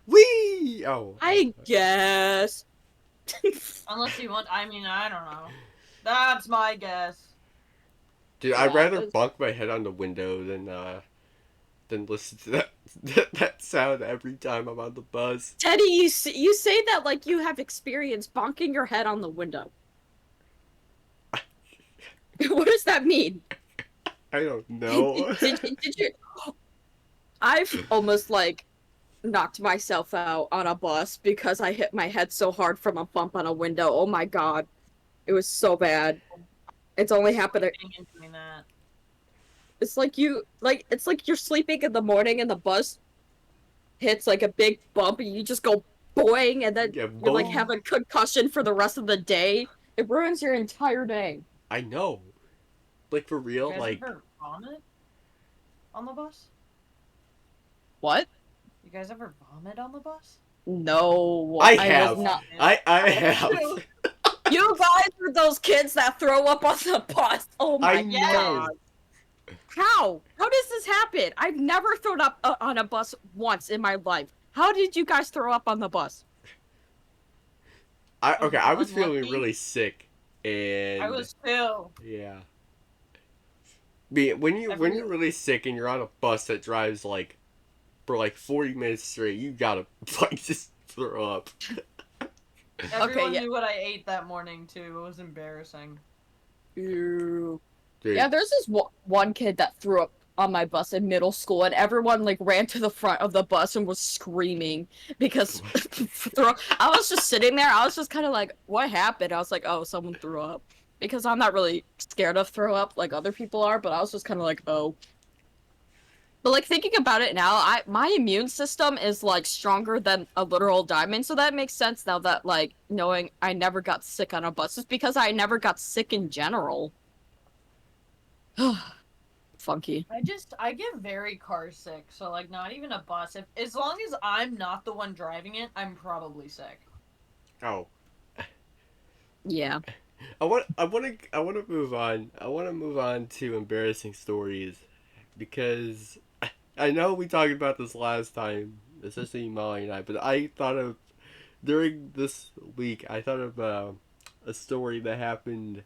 Wee! Oh. I guess. Unless you want, I mean, I don't know. That's my guess. Dude, I'd Yeah, rather bonk my head on the window than listen to that sound every time I'm on the bus. Teddy, you say that like you have experience bonking your head on the window. What does that mean? I don't know. Did you? I've almost like knocked myself out on a bus because I hit my head so hard from a bump on a window. Oh my god, it was so bad. It's only happened. Doing that. It's like it's like you're sleeping in the morning and the bus hits like a big bump and you just go boing and then Yeah, you like boom. have a concussion for the rest of the day. It ruins your entire day. I know. Like for real, You guys like ever vomit on the bus? What? You guys ever vomit on the bus? No, I was have. not. I have. You guys are those kids that throw up on the bus. Oh my I know. god. How? How does this happen? I've never thrown up on a bus once in my life. How did you guys throw up on the bus? I was feeling Unlucky. really sick, and I was too. yeah. When you're really sick and you're on a bus that drives like for like 40 minutes straight, you gotta like just throw up. Everyone yeah. knew what I ate that morning too. It was embarrassing. Ew. Dude, Yeah, there's this one kid that threw up on my bus in middle school, and everyone like ran to the front of the bus and was screaming because I was just sitting there. I was just kind of like, "What happened?" I was like, "Oh, someone threw up," because I'm not really scared of throw up like other people are. But I was just kind of like, "Oh." But like thinking about it now, my immune system is like stronger than a literal diamond, so that makes sense now that like knowing I never got sick on a bus is because I never got sick in general. Funky. I get very car sick, so like not even a bus. If as long as I'm not the one driving it, I'm probably sick. oh, Yeah. I want to move on. I want to move on to embarrassing stories because I know we talked about this last time, especially Molly and I. But during this week, I thought of a story that happened.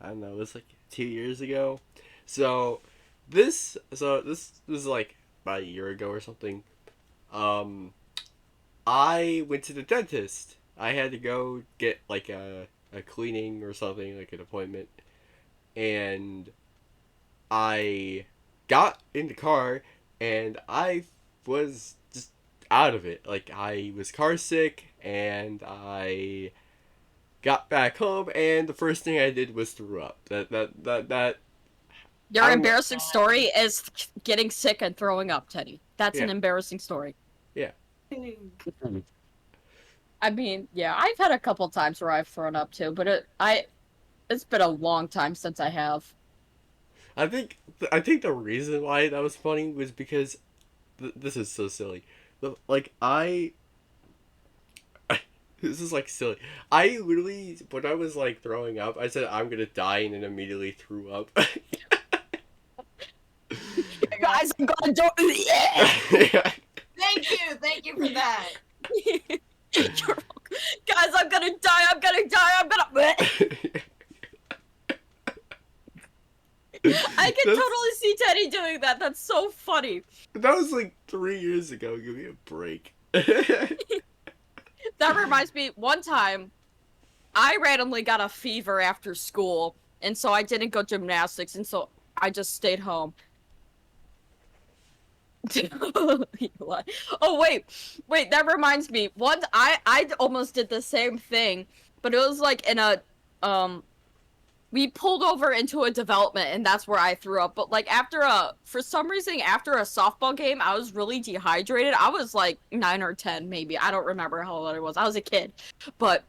I don't know. It was like 2 years ago. So this was like about a year ago or something. Um, I went to the dentist. I had to go get like a cleaning or something, like an appointment, and I got in the car and I was just out of it. Like I was car sick and I got back home and the first thing I did was threw up. That Your I don't know. embarrassing story is getting sick and throwing up, Teddy. That's an Yeah. embarrassing story. Yeah. I mean, yeah, I've had a couple times where I've thrown up too, but it's been a long time since I have. I think the reason why that was funny was because this is so silly. Like this is like silly. I literally when I was like throwing up, I said I'm gonna die and then immediately threw up. Guys, I'm gonna do Yeah. Thank you for that. Guys, I'm gonna die, I'm gonna I can That's- totally see Teddy doing that. That's so funny. That was like 3 years ago. Give me a break. That reminds me, one time, I randomly got a fever after school, and so I didn't go gymnastics, and so I just stayed home. Oh wait, that reminds me. Once I almost did the same thing, but it was like in a we pulled over into a development and that's where I threw up. But like for some reason after a softball game, I was really dehydrated. I was like 9 or 10 maybe. I don't remember how old I was. I was a kid. But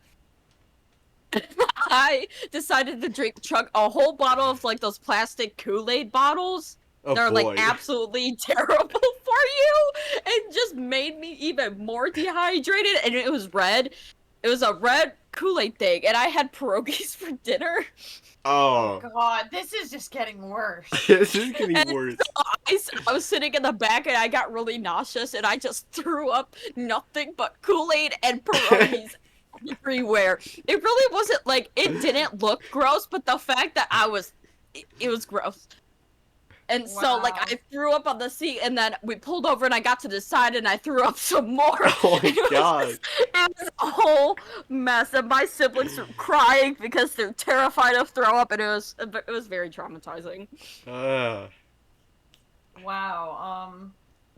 I decided to chug a whole bottle of like those plastic Kool-Aid bottles. Oh They're boy. like absolutely terrible for you and just made me even more dehydrated, and it was red. It was a red Kool-Aid thing, and I had pierogies for dinner. Oh. God, this is just getting worse. This is getting And worse. I was sitting in the back and I got really nauseous and I just threw up nothing but Kool-Aid and pierogies everywhere. It really wasn't like, it didn't look gross, but the fact that it was gross. And so, like, Wow. I threw up on the seat, and then we pulled over, and I got to the side, and I threw up some more. Oh my It was god. it was a whole mess, and my siblings were crying because they're terrified of throw up, and it was very traumatizing. Wow.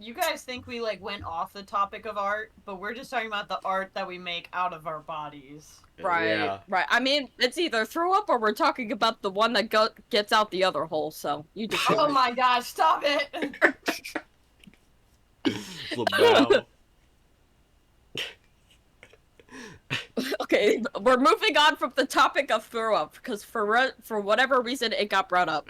You guys think we like went off the topic of art, but we're just talking about the art that we make out of our bodies. Right, Yeah. right. I mean, it's either throw up or we're talking about the one that gets out the other hole. So you just. Oh my gosh, stop it! Lamau. Okay, we're moving on from the topic of throw up because for whatever reason it got brought up.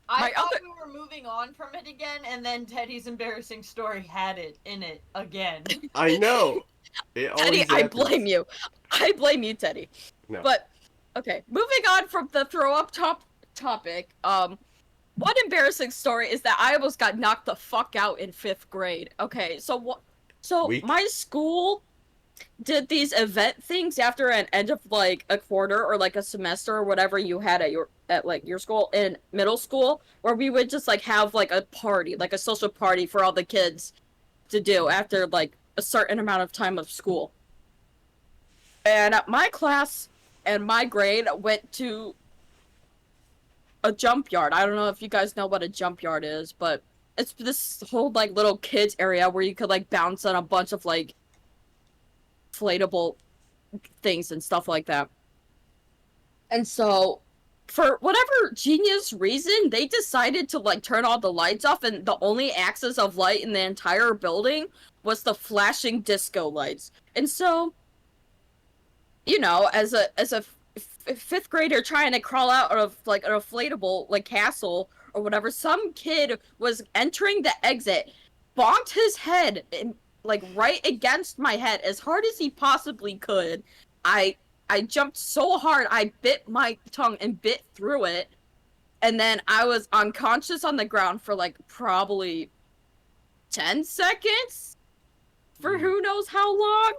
I My thought other- we were moving on from it again, and then Teddy's embarrassing story had it in it again. I know. It always Teddy, I happens. blame you. I blame you, Teddy. No. But okay, moving on from the throw up topic. One embarrassing story is that I almost got knocked the fuck out in 5th grade. Okay, so Weak. my school did these event things after an end of like a quarter or like a semester or whatever you had at like your school in middle school, where we would just like have like a party, like a social party for all the kids to do after like a certain amount of time of school. And my class and my grade went to a jump yard. I don't know if you guys know what a jump yard is, but it's this whole like little kids area where you could like bounce on a bunch of like inflatable things and stuff like that. And so for whatever genius reason, they decided to like turn all the lights off, and the only axis of light in the entire building was the flashing disco lights. And so, you know, as a 5th grader trying to crawl out of like an inflatable like castle or whatever, some kid was entering the exit, bonked his head in, like right against my head as hard as he possibly could. I jumped so hard I bit my tongue and bit through it, and then I was unconscious on the ground for like probably 10 seconds for who knows how long.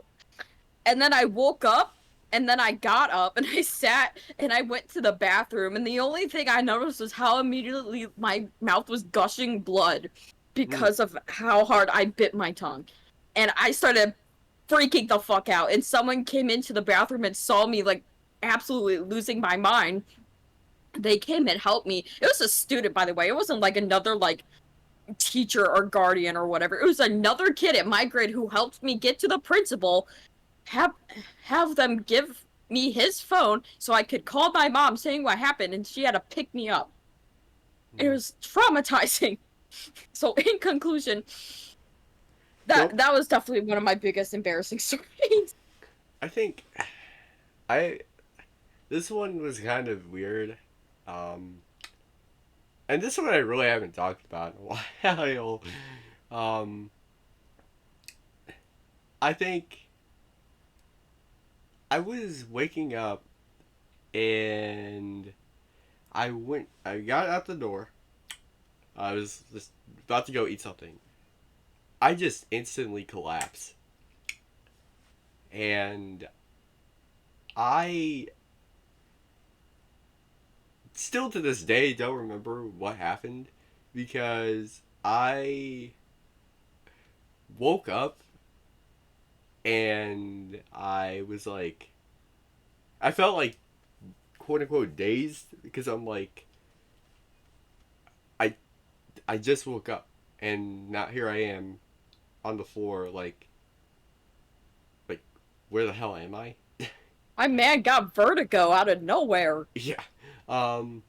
And then I woke up, and then I got up, and I sat, and I went to the bathroom, and the only thing I noticed was how immediately my mouth was gushing blood Mm. because of how hard I bit my tongue. And I started freaking the fuck out, and someone came into the bathroom and saw me, like, absolutely losing my mind. They came and helped me. It was a student, by the way. It wasn't, like, another, like, teacher or guardian or whatever. It was another kid at my grade who helped me get to the principal, have have them give me his phone so I could call my mom saying what happened, and she had to pick me up. It Mm. was traumatizing. So in conclusion, So that was definitely one of my biggest embarrassing stories. I think I this one was kind of weird. Um, and this one I really haven't talked about in a while. Um, I think I was waking up and I got out the door. I was just about to go eat something. I just instantly collapsed. And I still to this day don't remember what happened because I woke up and I was like, I felt like quote unquote dazed because I'm like, I I just woke up and now here I am on the floor like where the hell am I? My man got vertigo out of nowhere. Yeah. Um.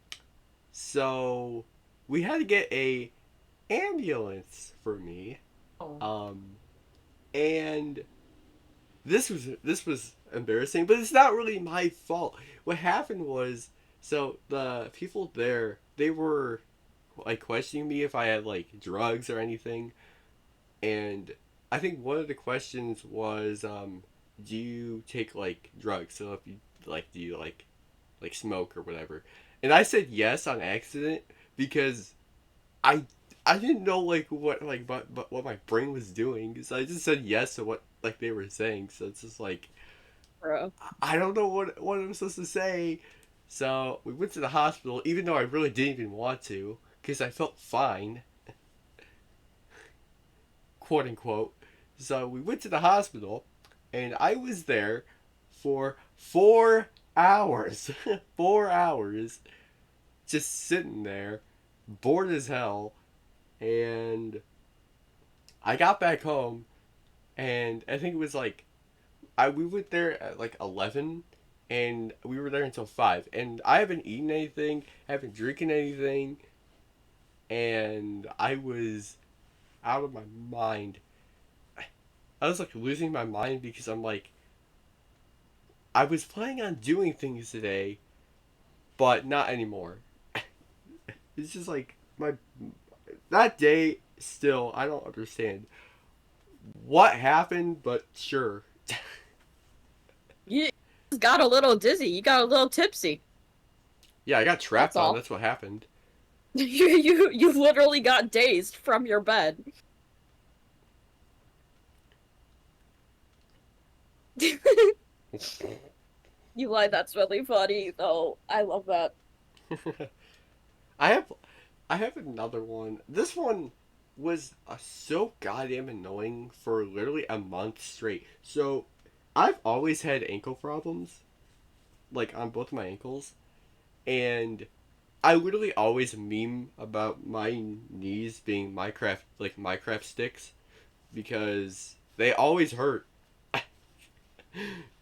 So we had to get a ambulance for me. Oh. Um. And this was embarrassing, but it's not really my fault. What happened was, so the people there, they were like questioning me if I had like drugs or anything, and I think one of the questions was, do you take like drugs? So if you like, do you like smoke or whatever? And I said yes on accident because I I didn't know like what like but what my brain was doing, so I just said yes to what like they were saying. So it's just like Bro. I don't know what I'm supposed to say. So we went to the hospital, even though I really didn't even want to, because I felt fine, quote unquote. So we went to the hospital, and I was there for 4 hours, 4 hours, just sitting there, bored as hell, and I got back home, and I think it was like I we went there at like 11, and we were there until 5, and I haven't eaten anything, haven't drinking anything, and I was out of my mind. I was like losing my mind because I'm like I was planning on doing things today, but not anymore. It's just like my that day still I don't understand what happened, but sure. You just got a little dizzy. You got a little tipsy. Yeah, I got That's trapped on. all. That's what happened. You literally got dazed from your bed. You lie, that's really funny, though. I love that. I have I have another one. This one was so goddamn annoying for literally a month straight. So I've always had ankle problems, like on both my ankles, and I literally always meme about my knees being Minecraft sticks because they always hurt.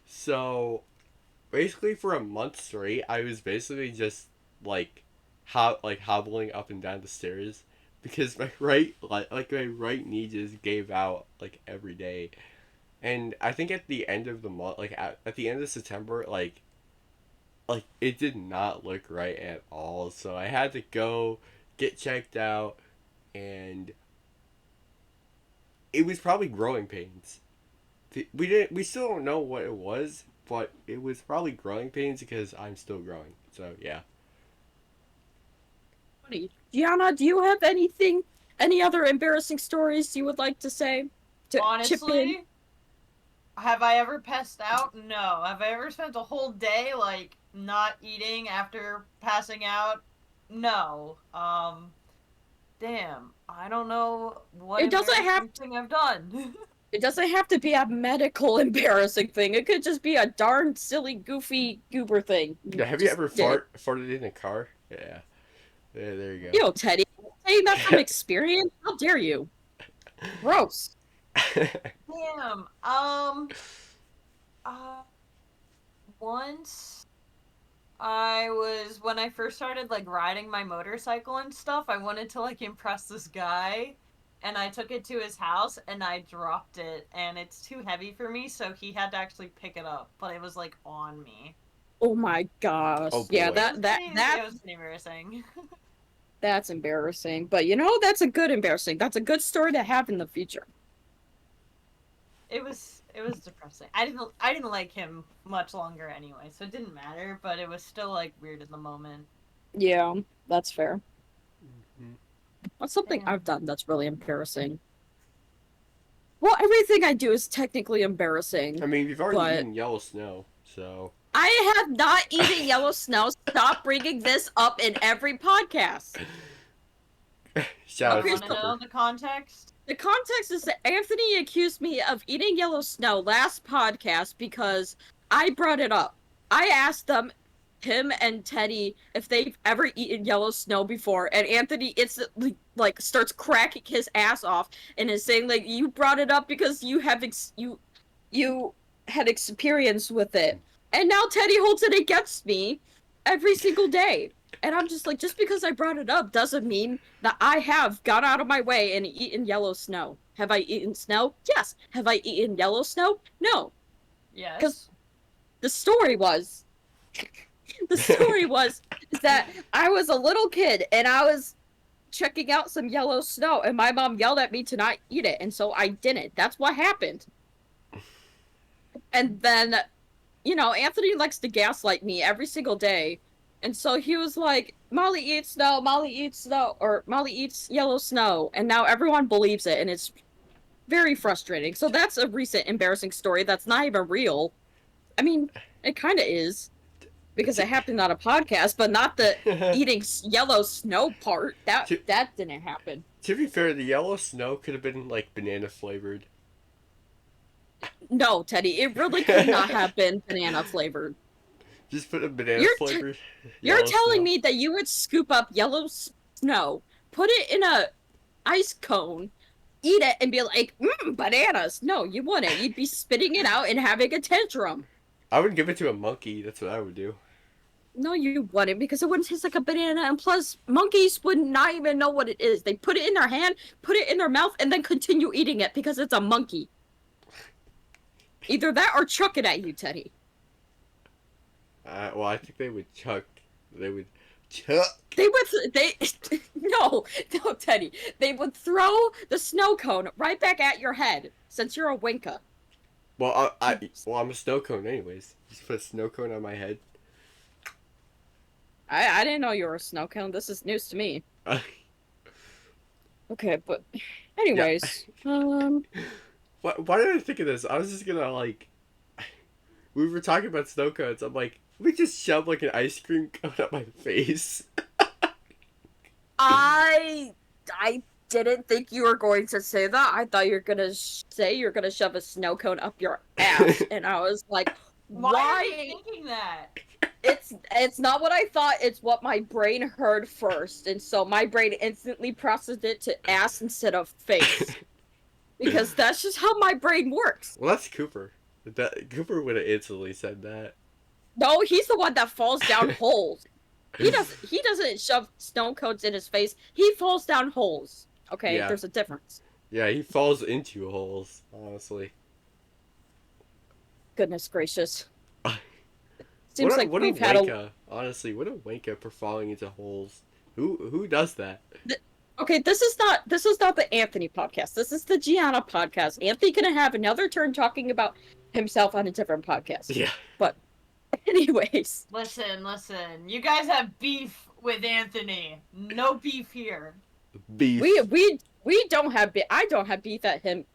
So basically for a month straight, I was basically just like hobbling up and down the stairs because my my right knee just gave out like every day. And I think at the end of the month, like at the end of September, like it did not look right at all. So I had to go get checked out, and it was probably growing pains. We still don't know what it was, but it was probably growing pains because I'm still growing. So yeah. Funny. Gianna, do you have any other embarrassing stories you would like to say? To chip in? Honestly, Have I ever passed out? No. Have I ever spent a whole day like not eating after passing out? No. Damn. I don't know what It doesn't have embarrassing thing I've done. it doesn't have to be a medical embarrassing thing. It could just be a darn silly, goofy goober thing. Yeah, have you Just ever did. farted in a car? Yeah. Yeah, there you Yo, Teddy, saying that from experience? How dare you? Gross. go. Damn. Uh, once when I first started like riding my motorcycle and stuff, I wanted to like impress this guy, and I took it to his house and I dropped it, and it's too heavy for me, so he had to actually pick it up, but it was like on me. Oh my gosh. Oh Yeah, boy. It was pretty embarrassing. that's embarrassing. But you know, that's a good embarrassing. That's a good story to have in the future. It was depressing. I didn't like him much longer anyway, so it didn't matter, but it was still like weird in the moment. Yeah, that's fair. Mhm. That's something Damn. I've done that's really embarrassing. Well, everything I do is technically embarrassing. I mean, we've already But- eaten yellow snow, so. I have not eaten yellow snow. Stop bringing this up in every podcast. Shout out Okay, to Want to know Cooper. the context? The context is that Anthony accused me of eating yellow snow last podcast because I brought it up. I asked him and Teddy, if they've ever eaten yellow snow before, and Anthony instantly like starts cracking his ass off and is saying like, "You brought it up because you have you had experience with it," and now Teddy holds it against me every single day. And I'm just like, just because I brought it up doesn't mean that I have gone out of my way and eaten yellow snow. Have I eaten snow? Yes. Have I eaten yellow snow? No. Yes. The story was, the story was is that I was a little kid and I was checking out some yellow snow and my mom yelled at me to not eat it, and so I didn't. That's what happened. And then, you know, Anthony likes to gaslight me every single day. And so he was like, Molly eats snow, or Molly eats yellow snow. And now everyone believes it, and it's very frustrating. So that's a recent embarrassing story that's not even real. I mean, it kind of is, because it happened on a podcast, but not the eating yellow snow part. That didn't happen. To be fair, the yellow snow could have been like banana flavored. No, Teddy, it really could not have been banana flavored. Just put a banana You're flavored. You're telling me that you would scoop up yellow snow, put it in a ice cone, eat it, and be like, bananas. No, you wouldn't. You'd be spitting it out and having a tantrum. I would give it to a monkey. That's what I would do. No, you wouldn't, because it wouldn't taste like a banana, and plus, monkeys would not even know what it is. They put it in their hand, put it in their mouth, and then continue eating it because it's a monkey. Either that or chuck it at you, Teddy. Well, I think they would chuck. They would chuck. No, Teddy. They would throw the snow cone right back at your head, since you're a Winka. Well, I'm a snow cone anyways. Just put a snow cone on my head. I didn't know you were a snow cone. This is news to me. Okay, but anyways, Why did I think of this? I was just gonna like. We were talking about snow cones. I'm like, we just shove like an ice cream cone up my face. I didn't think you were going to say that. I thought you were gonna say you're gonna shove a snow cone up your ass, and I was like, Why are why? you thinking that? It's not what I thought. It's what my brain heard first, and so my brain instantly processed it to ass instead of face, because that's just how my brain works. Well, that's Cooper. Cooper would have instantly said that. No, he's the one that falls down holes. He doesn't shove snow cones in his face. He falls down holes. Okay, Yeah. there's a difference. Yeah, he falls into holes. Honestly. Goodness gracious. Seems like what we've a had wanka. Honestly, what a wanka for falling into holes. Who does that? Okay, this is not the Anthony podcast. This is the Gianna podcast. Anthony gonna have another turn talking about himself on a different podcast. Yeah. But anyways. Listen. You guys have beef with Anthony. No beef here. Beef. We don't have beef. I don't have beef at him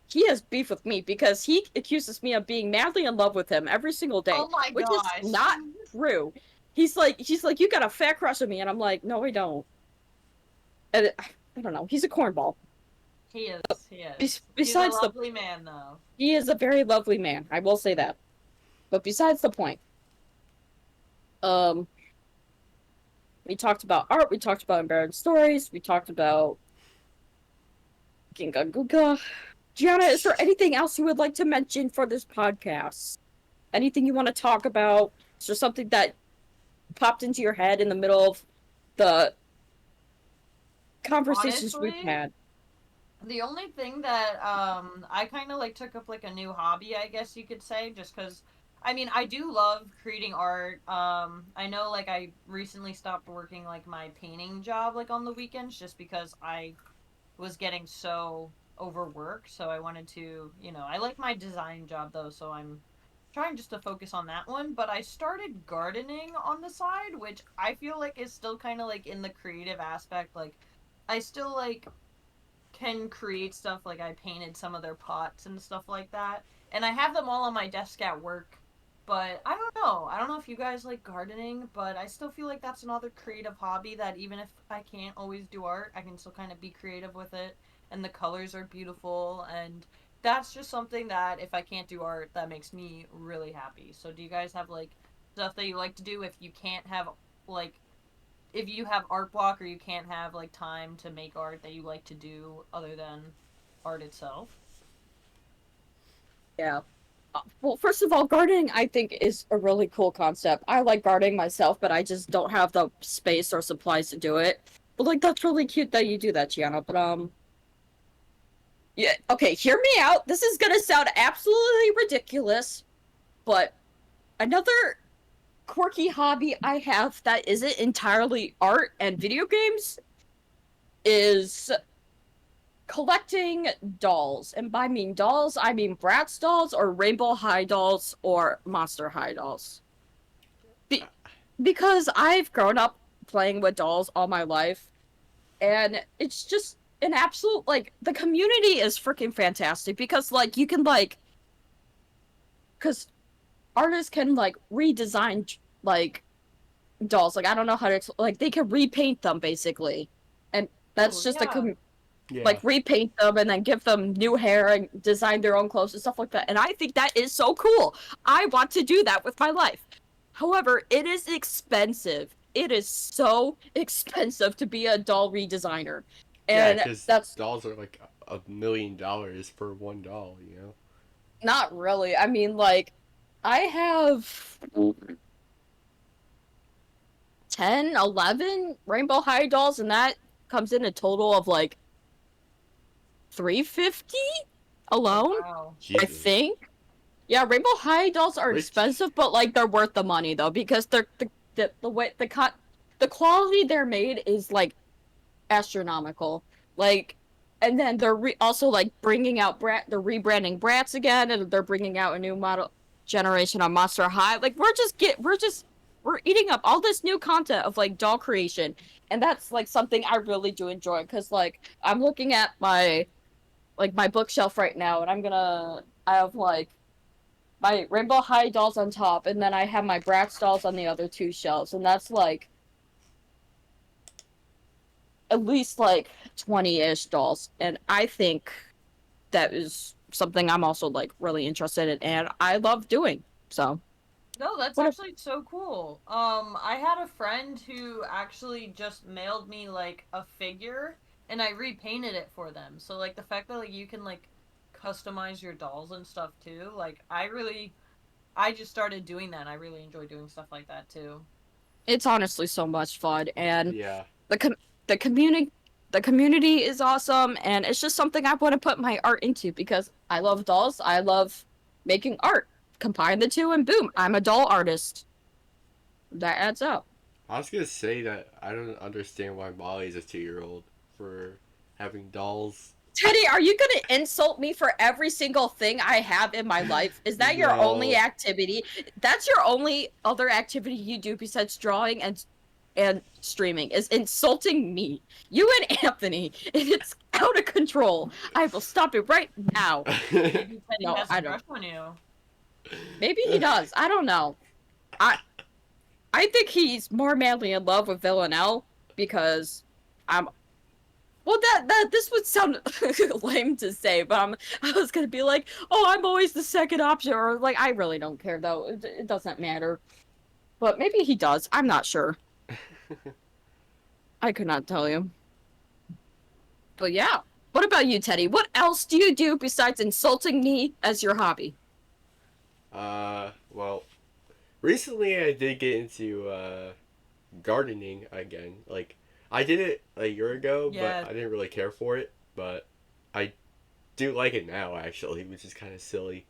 he has beef with me because he accuses me of being madly in love with him every single day, Oh my which is gosh. not true. She's like, you got a fat crush on me, and I'm like, no, I don't. And I don't know. He's a cornball. He is. He is. He's a Besides the, lovely man, though. he is a very lovely man. I will say that. But besides the point, um, we talked about art. We talked about embarrassing stories. We talked about Ginga Guga. Gianna, is there anything else you would like to mention for this podcast? Anything you want to talk about? Is there something that popped into your head in the middle of the conversations we've Honestly, had? the only thing that I kind of like took up like a new hobby, I guess you could say, just because I mean, I do love creating art. I know like I recently stopped working like my painting job like on the weekends just because I was getting so overworked, so I wanted to, I like my design job though, so I'm trying just to focus on that one, but I started gardening on the side, which I feel like is still kind of like in the creative aspect. Like I still like can create stuff, like I painted some of their pots and stuff like that. And I have them all on my desk at work. But I don't know. I don't know if you guys like gardening, but I still feel like that's another creative hobby that even if I can't always do art, I can still kind of be creative with it. And the colors are beautiful. And that's just something that if I can't do art, that makes me really happy. So do you guys have like stuff that you like to do if you can't have like if you have art block or you can't have like time to make art that you like to do other than art itself? Yeah. Well, first of all, gardening I think is a really cool concept. I like gardening myself, but I just don't have the space or supplies to do it. But like that's really cute that you do that, Gianna. But yeah, okay, hear me out. This is gonna sound absolutely ridiculous, but another quirky hobby I have that isn't entirely art and video games is collecting dolls. And by mean dolls, I mean Bratz dolls or Rainbow High dolls or Monster High dolls. Be- because I've grown up playing with dolls all my life, and it's just an absolute like the community is freaking fantastic because like you can like because artists can like redesign like dolls. Like I don't know how to like they can repaint them basically, and Oh that's just yeah. Yeah. like repaint them and then give them new hair and design their own clothes and stuff like that. And I think that is so cool. I want to do that with my life. However, it is expensive. It is so expensive to be a doll redesigner. Yeah, And because that's dolls are like $1 million for one doll, you know? not really. I mean, like, I have 10, 11 Rainbow High dolls, and that comes in a total of like 350 Oh alone, wow. I Jesus. think. Yeah, Rainbow High dolls are Which, expensive, but like they're worth the money though because they're the way the quality they're made is like astronomical. Like, and then they're also like bringing out they're rebranding Bratz again, and they're bringing out a new model generation on Monster High. Like we're eating up all this new content of like doll creation, and that's like something I really do enjoy because like I'm looking at my bookshelf right now, and I have like my Rainbow High dolls on top, and then I have my Bratz dolls on the other two shelves, and that's like at least like 20-ish dolls. And I think that is something I'm also like really interested in and I love doing. So No, that's what if actually so cool. I had a friend who actually just mailed me like a figure and I repainted it for them. So like the fact that like you can like customize your dolls and stuff too, like I just started doing that and I really enjoy doing stuff like that too. it's honestly so much fun and yeah. the com- the community the community is awesome and it's just something I want to put my art into because I love dolls, I love making art. Combine the two and boom, I'm a doll artist. That adds up. I was gonna say that I don't understand why Molly's a 2-year-old for having dolls. Teddy, are you gonna insult me for every single thing I have in my life? Is that your only No. activity? That's your only other activity you do besides drawing and streaming is insulting me, you and Anthony, and it's out of control. I will stop it right now. Maybe Teddy No, has I a don't. crush on you. Maybe he does. I don't know. I think he's more madly in love with Villanelle because I'm. Well, that this would sound lame to say, but I was gonna be like, oh, I'm always the second option, or like I really don't care though. It doesn't matter. But maybe he does. I'm not sure. I could not tell you. But yeah. What about you, Teddy? What else do you do besides insulting me as your hobby? Well, recently I did get into gardening again. Like I did it a year ago, Yeah. but I didn't really care for it. But I do like it now, actually, which is kind of silly.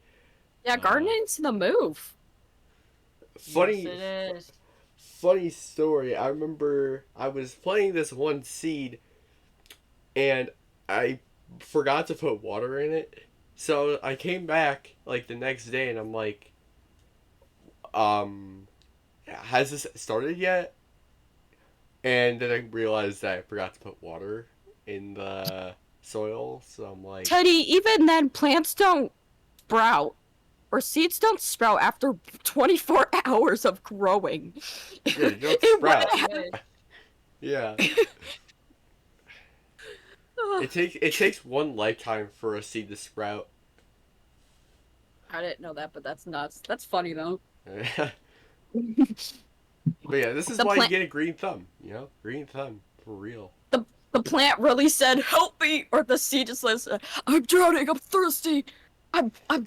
Yeah, gardening's the move. Funny, Yes, it is. funny story. I remember I was planting this one seed, and I forgot to put water in it. So I came back like the next day, and I'm like, has this started yet? And then I realized that I forgot to put water in the soil. So I'm like, Teddy, even then, plants don't sprout. Or seeds don't sprout after 24 hours of growing. yeah, they don't It sprout. wouldn't It is. Yeah. It takes one lifetime for a seed to sprout. I didn't know that, but that's nuts. That's funny though. But yeah, this is The why plant- you get a green thumb. You know, green thumb for real. The plant really said, "Help me," or the seed just says, "I'm drowning. I'm thirsty. I'm I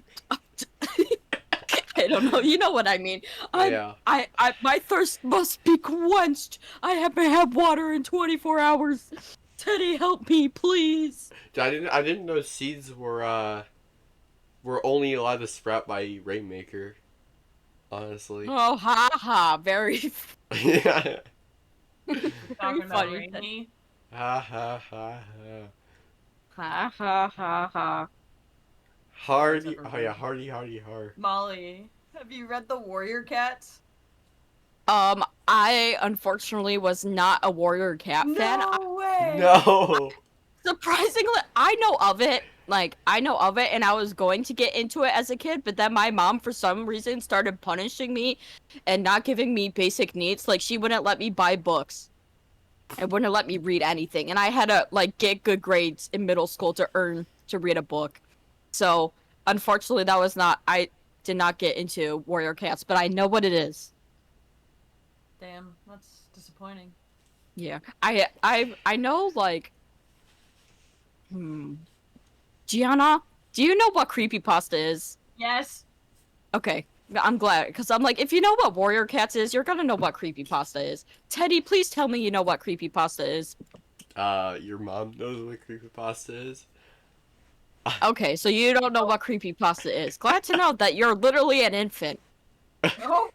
don't know. You know what I mean. Yeah. My thirst must be quenched. I haven't had water in 24 hours. Teddy, help me, please." I didn't know seeds were only allowed to sprout by Rainmaker. Honestly. Oh, ha ha. Very, Yeah. Talking very about funny. Rainy. Ha ha ha ha. Ha ha ha ha. Hardy. Oh yeah, hardy har. Molly, have you read The Warrior Cats? I unfortunately was not a Warrior Cat fan. No way! No. Surprisingly, I know of it. Like, I know of it, and I was going to get into it as a kid, but then my mom, for some reason, started punishing me and not giving me basic needs. Like, she wouldn't let me buy books and wouldn't let me read anything. And I had to, like, get good grades in middle school to earn to read a book. So, unfortunately, I did not get into Warrior Cats, but I know what it is. Damn, that's disappointing. Yeah. I know, like, Gianna, do you know what creepypasta is? Yes. Okay, I'm glad, because I'm like, if you know what Warrior Cats is, you're gonna know what creepypasta is. Teddy, please tell me you know what creepypasta is. Your mom knows what creepypasta is. Okay, so you don't know what creepypasta is. Glad to know that you're literally an infant. Oh,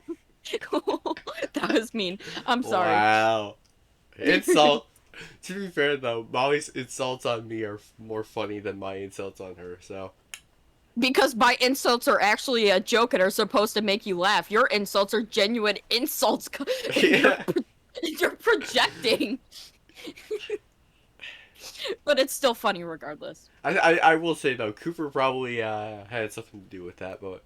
That was mean. I'm sorry. Wow. Insult. To be fair though, Molly's insults on me are more funny than my insults on her. So. Because my insults are actually a joke and are supposed to make you laugh. Your insults are genuine insults. Yeah. You're projecting. But it's still funny regardless. I will say though, Cooper probably had something to do with that, but.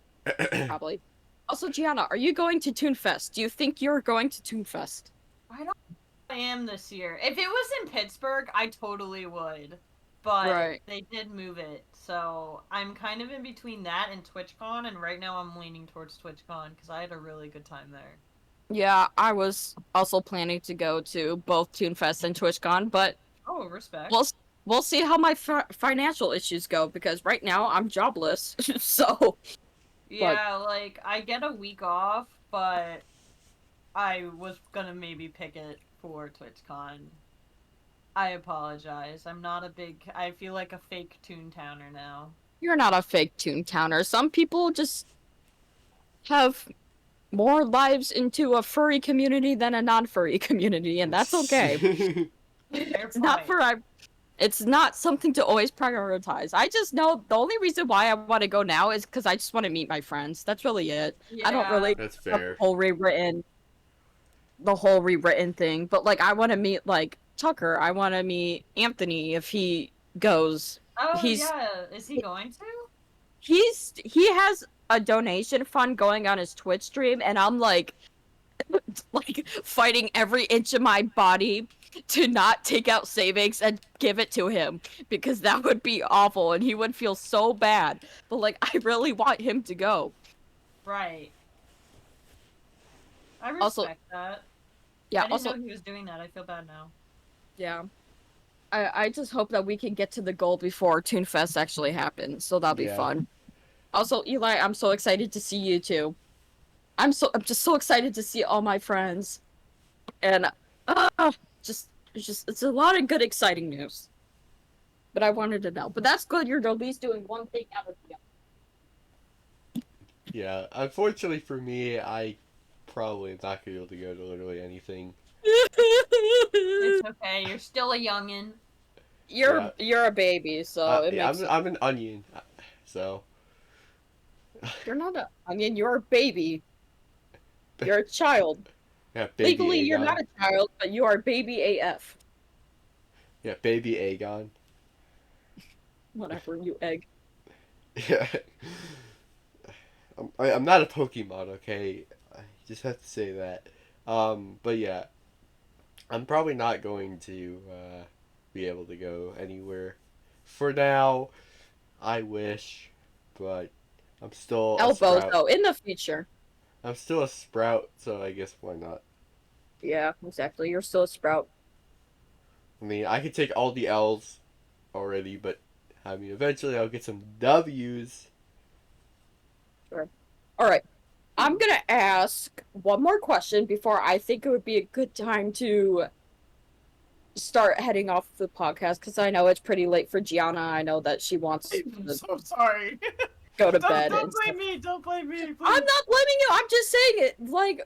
Probably. Also, Gianna, are you going to Toonfest? Do you think you're going to Toonfest? I don't think I am this year. If it was in Pittsburgh, I totally would. But Right. they did move it. So I'm kind of in between that and TwitchCon, and right now I'm leaning towards TwitchCon because I had a really good time there. Yeah, I was also planning to go to both Toonfest and TwitchCon, but Oh, respect. we'll see how my financial issues go because right now I'm jobless. So Yeah, like, I get a week off, but I was gonna maybe pick it for TwitchCon. I apologize. I'm not a big... I feel like a fake Toontowner now. you're not a fake Toontowner. Some people just have more lives into a furry community than a non-furry community, and that's okay. Fair It's not point. it's not something to always prioritize. I just know the only reason why I want to go now is because I just want to meet my friends. That's really it. I don't Yeah. really That's have a fair. whole rewritten. the whole rewritten thing, but like I want to meet like Tucker. I want to meet Anthony if he goes. Oh He's yeah, is he going to? he has a donation fund going on his Twitch stream, and I'm like like fighting every inch of my body to not take out savings and give it to him because that would be awful and he would feel so bad. But like I really want him to go. Right. I Also, respect that. yeah, I didn't also know he was doing that. I feel bad now. yeah. I just hope that we can get to the goal before Toonfest actually happens, so that'll be Yeah. fun. Also, Eli, I'm so excited to see you too. I'm just so excited to see all my friends. And it's a lot of good exciting news. But I wanted to know. But that's good you're at least doing one thing out of the Yeah. Unfortunately for me, I probably am not gonna be able to go to literally anything. It's okay. You're still a youngin. Yeah. You're a baby, so it Yeah. makes I'm an onion, so. you're not a I mean you're a baby. You're a child. Yeah, baby Legally you're Aegon. not a child, but you are baby AF. Yeah, baby Aegon. Whatever, you egg. Yeah. I'm not a Pokemon, okay? I just have to say that. But yeah, I'm probably not going to be able to go anywhere for now. I wish, but I'm still a Elbows sprout. though, in the future. I'm still a sprout, so I guess why not? Yeah, exactly. You're still a sprout. I mean, I could take all the L's already, but I mean, eventually I'll get some W's. Sure. Alright. I'm gonna ask one more question before I think it would be a good time to start heading off the podcast because I know it's pretty late for Gianna. I know that she wants I'm to so sorry. go to don't bed. don't And blame stuff. me. Don't blame me. Please. I'm not blaming you. I'm just saying it. Like,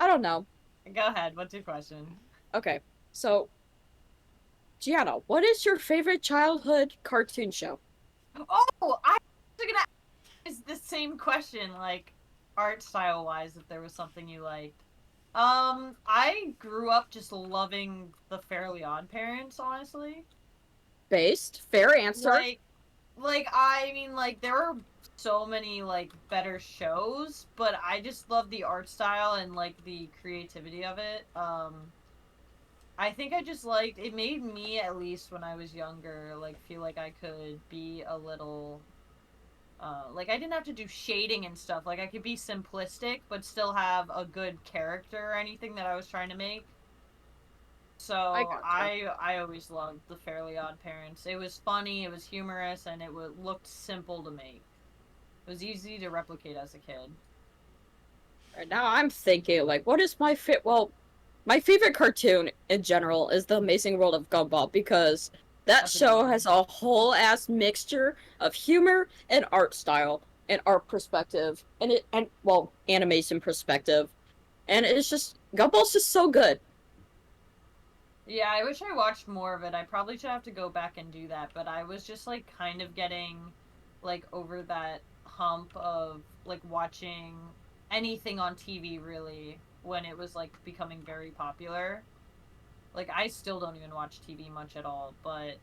I don't know. Go ahead. What's your question? Okay, so Gianna, what is your favorite childhood cartoon show? Oh, I was gonna ask the same question, like art style wise, if there was something you liked. I grew up just loving the Fairly Odd Parents, honestly. Based? Fair answer. I mean, like there were so many like better shows, but I just love the art style and like the creativity of it. I think I just liked it made me at least when I was younger like feel like I could be a little like I didn't have to do shading and stuff. Like I could be simplistic but still have a good character or anything that I was trying to make. So gotcha. I always loved the Fairly Odd Parents. It was funny, it was humorous, and looked simple to make. It was easy to replicate as a kid. Right now I'm thinking, like, what is my fit? Well, my favorite cartoon in general is The Amazing World of Gumball because that That's show amazing. has a whole ass mixture of humor and art style and art perspective and well, animation perspective. And it's just Gumball's just so good. Yeah, I wish I watched more of it. I probably should have to go back and do that, but I was just like kind of getting like over that hump of like watching anything on TV really when it was like becoming very popular. Like I still don't even watch TV much at all, but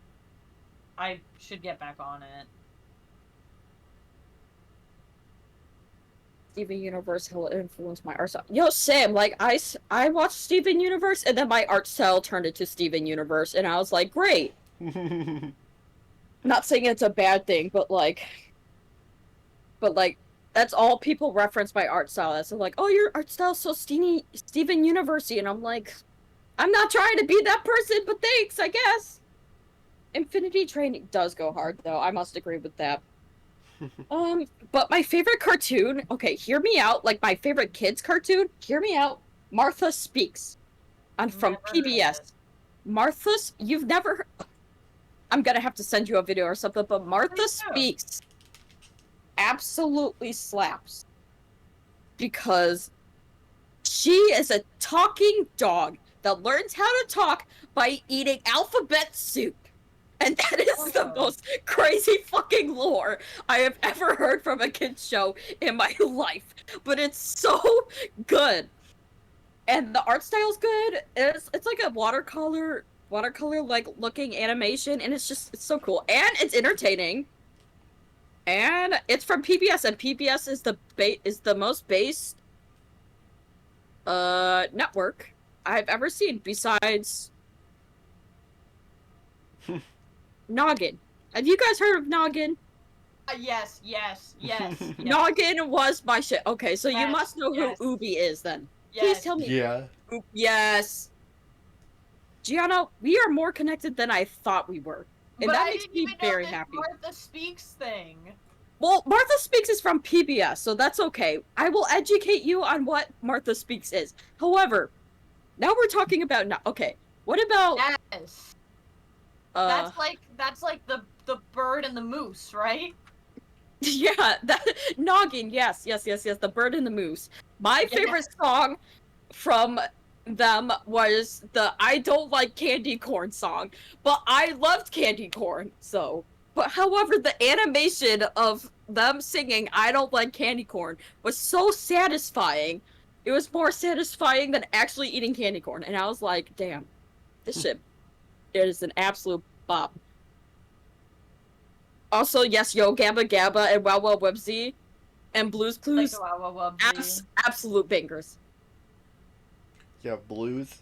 I should get back on it. Steven Universe hella influenced my art style. Yo, Sam, like, I watched Steven Universe, and then my art style turned into Steven Universe, and I was like, great. Not saying it's a bad thing, but that's all people reference my art style as. They're like, oh, your art style's so Steven Universe-y, and I'm like, I'm not trying to be that person, but thanks, I guess. Infinity Train does go hard, though. I must agree with that. But my favorite cartoon, okay, hear me out. Like my favorite kids cartoon, hear me out. Martha Speaks, from Never heard PBS. it. Martha's, you've never. I'm gonna have to send you a video or something. But Martha Please do. Speaks absolutely slaps because she is a talking dog that learns how to talk by eating alphabet soup. And that is the most crazy fucking lore I have ever heard from a kid's show in my life. But it's so good. and the art style's good. It's like a watercolor like looking animation, and it's so cool, and it's entertaining. And it's from PBS, and PBS is the most based network I've ever seen besides Noggin. Have you guys heard of Noggin? Yes, yes, yes, yes. Noggin was my shit. Okay, so you Yes, must know yes. who Ubi is then. Please Yes. tell me. Yeah. Yes. Gianna, we are more connected than I thought we were. And But that I makes didn't me even know very this happy. Martha Speaks thing. Well, Martha Speaks is from PBS, so that's okay. I will educate you on what Martha Speaks is. However, now we're talking about okay. What about Yes. uh That's like the bird and the moose, right? yeah, that Noggin, yes, the bird and the moose. My Yeah. favorite song from them was the I Don't Like Candy Corn song, but I loved candy corn, so. But however, the animation of them singing I Don't Like Candy Corn was so satisfying. It was more satisfying than actually eating candy corn, and I was like, damn, this shit is an absolute bop. Also, yes, Yo Gabba Gabba and Wow Wow Websy and Blues Like Clues, wow, wow, wow, absolute bangers. Yeah, blues.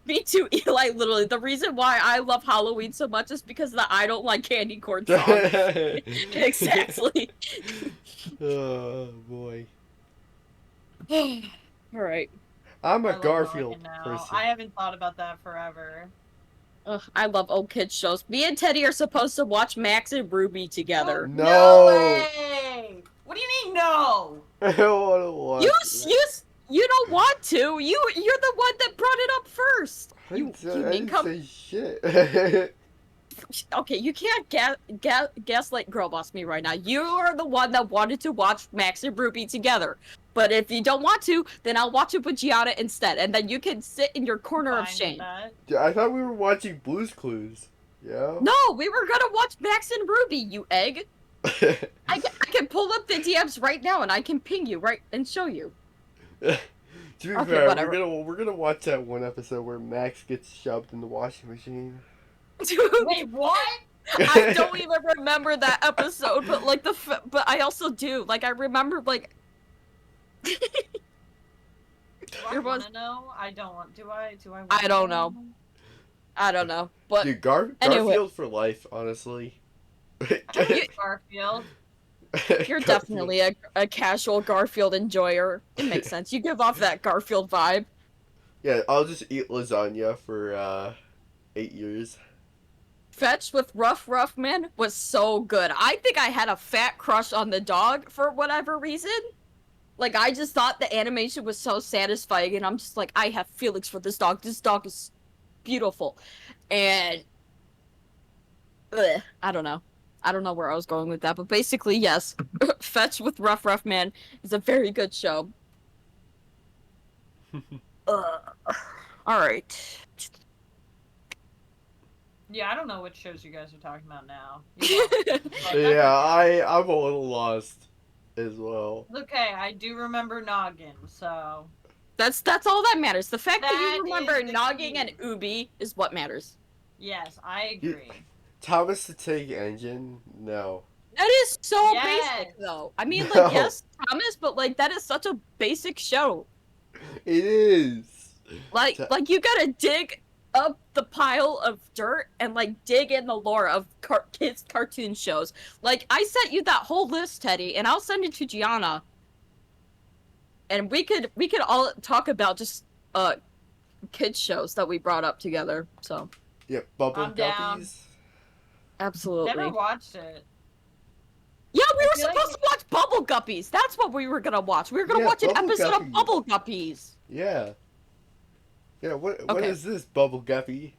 Me too, Eli. Literally, the reason why I love Halloween so much is because of the I Don't Like Candy Corn song. Exactly. Oh boy. All right. I'm I a love Garfield Noggin now. person. I haven't thought about that forever. Ugh, I love old kids shows. Me and Teddy are supposed to watch Max and Ruby together. No. No way! What do you mean no? I don't want to watch. You don't want to. You're the one that brought it up first. I You didn't come. say shit. Okay, you can't gaslight girl boss me right now. You are the one that wanted to watch Max and Ruby together. But if you don't want to, then I'll watch it with Gianna instead, and then you can sit in your corner of Fine with shame. that. Yeah, I thought we were watching Blue's Clues. Yeah. No, we were gonna watch Max and Ruby, you egg. I can pull up the DMs right now, and I can ping you right and show you. To be Okay, fair, whatever. we're gonna watch that one episode where Max gets shoved in the washing machine. Wait, what? I don't even remember that episode, but like but I also do. Like I remember like Do I There was- want to know? I don't want. Do I? Do I? I don't know. I don't know. But Dude, anyway. Garfield for life, honestly. Garfield. You're definitely a casual Garfield enjoyer. It makes sense. You give off that Garfield vibe. Yeah, I'll just eat lasagna for 8 years. Fetch with Rough Man was so good. I think I had a fat crush on the dog for whatever reason. Like, I just thought the animation was so satisfying, and I'm just like, I have feelings for this dog. This dog is beautiful. And I don't know. I don't know where I was going with that, but basically, yes. Fetch with Rough Man is a very good show. Alright. Yeah, I don't know what shows you guys are talking about now. Yeah, I'm a little lost as well. Okay, I do remember Noggin, so That's all that matters. The fact that That you remember is the Noggin key. and Ubi is what matters. yes, I agree. Thomas the Tank Engine? No. That is so Yes. basic, though. I mean, No. like, yes, Thomas, but like that is such a basic show. It is. Like you gotta dig up the pile of dirt and like dig in the lore of kids' cartoon shows. Like, I sent you that whole list, Teddy, and I'll send it to Gianna. And we could all talk about just kids shows that we brought up together. So Yeah, Bubble I'm down. Guppies. absolutely. Never watched it. Yeah, we were feel like supposed to watch Bubble Guppies. That's what we were gonna watch. We were gonna Yeah, watch an Bubble episode of Guppies. Bubble Guppies. Yeah. Yeah, what Okay. is this, Bubble Guppy?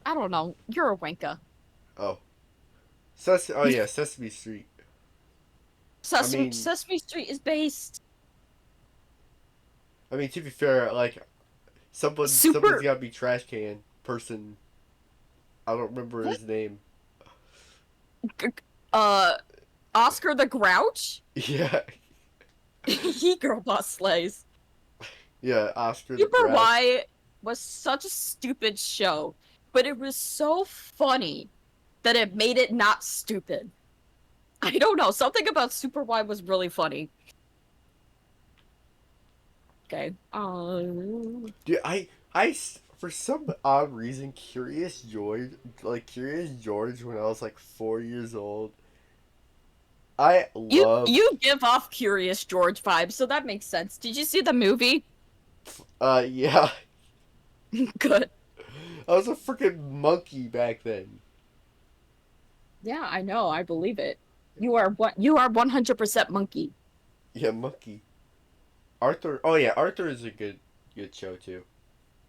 I don't know. You're a wanka. Oh. Oh yeah, Sesame Street. Sesame, mean- Sesame Street is based. I mean, to be fair, like, someone's gotta be trash can person. I don't remember his name. Oscar the Grouch? Yeah. He Girl Boss slays. Yeah, Oscar the Super Grouch. Y was such a stupid show, but it was so funny that it made it not stupid. I don't know. Something about Super Y was really funny. Okay. Dude, for some odd reason, Curious George, when I was like 4 years old, I loved. You give off Curious George vibes, so that makes sense. Did you see the movie? Yeah, Good. I was a freaking monkey back then. Yeah, I know. I believe it. You are what? You are 100% monkey. Yeah, monkey. Arthur. Oh yeah, Arthur is a good show too.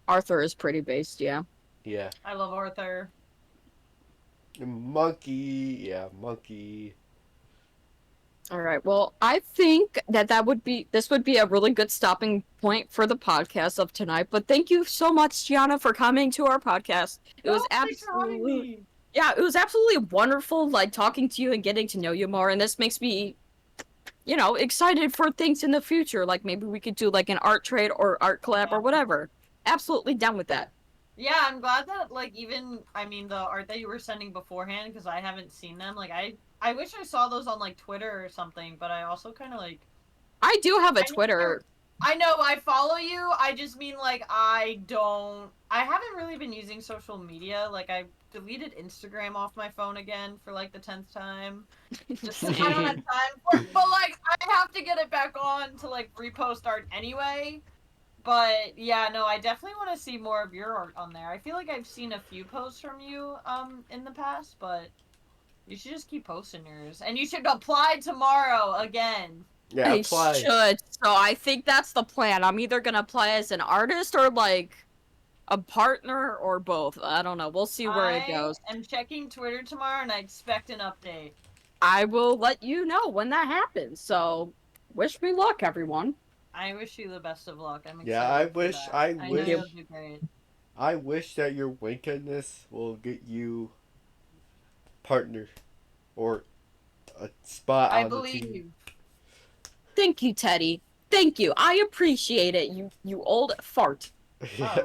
Arthur is pretty based, yeah. Yeah, I love Arthur. monkey. Yeah, monkey. All right. Well, I think this would be a really good stopping point for the podcast of tonight. But thank you so much, Gianna, for coming to our podcast. It No, was thanks for having absolutely, me. yeah, it was absolutely wonderful, like talking to you and getting to know you more. And this makes me, excited for things in the future. Like maybe we could do like an art trade or art collab or Yeah. whatever. Absolutely down with that. Yeah, I'm glad that I mean the art that you were sending beforehand because I haven't seen them. Like I wish I saw those on like Twitter or something, but I also kind of like I do have a I know Twitter. I know I follow you. I just mean like I haven't really been using social media. Like I deleted Instagram off my phone again for like the 10th time. Just I don't have time for it. But like I have to get it back on to like repost art anyway. But yeah, no, I definitely want to see more of your art on there. I feel like I've seen a few posts from you in the past, but you should just keep posting yours. And you should apply tomorrow again. Yeah, I apply. should. So I think that's the plan. I'm either gonna play as an artist or like a partner or both. I don't know. We'll see where it I goes. am checking Twitter tomorrow and I expect an update. I will let you know when that happens. So wish me luck, everyone. I wish you the best of luck. I'm Yeah, excited for that. I know Thank you. you'll do great. I wish that your wickedness will get you partner or a spot I on the believe team. you. Thank you, Teddy. Thank you. I appreciate it. You old fart. Oh.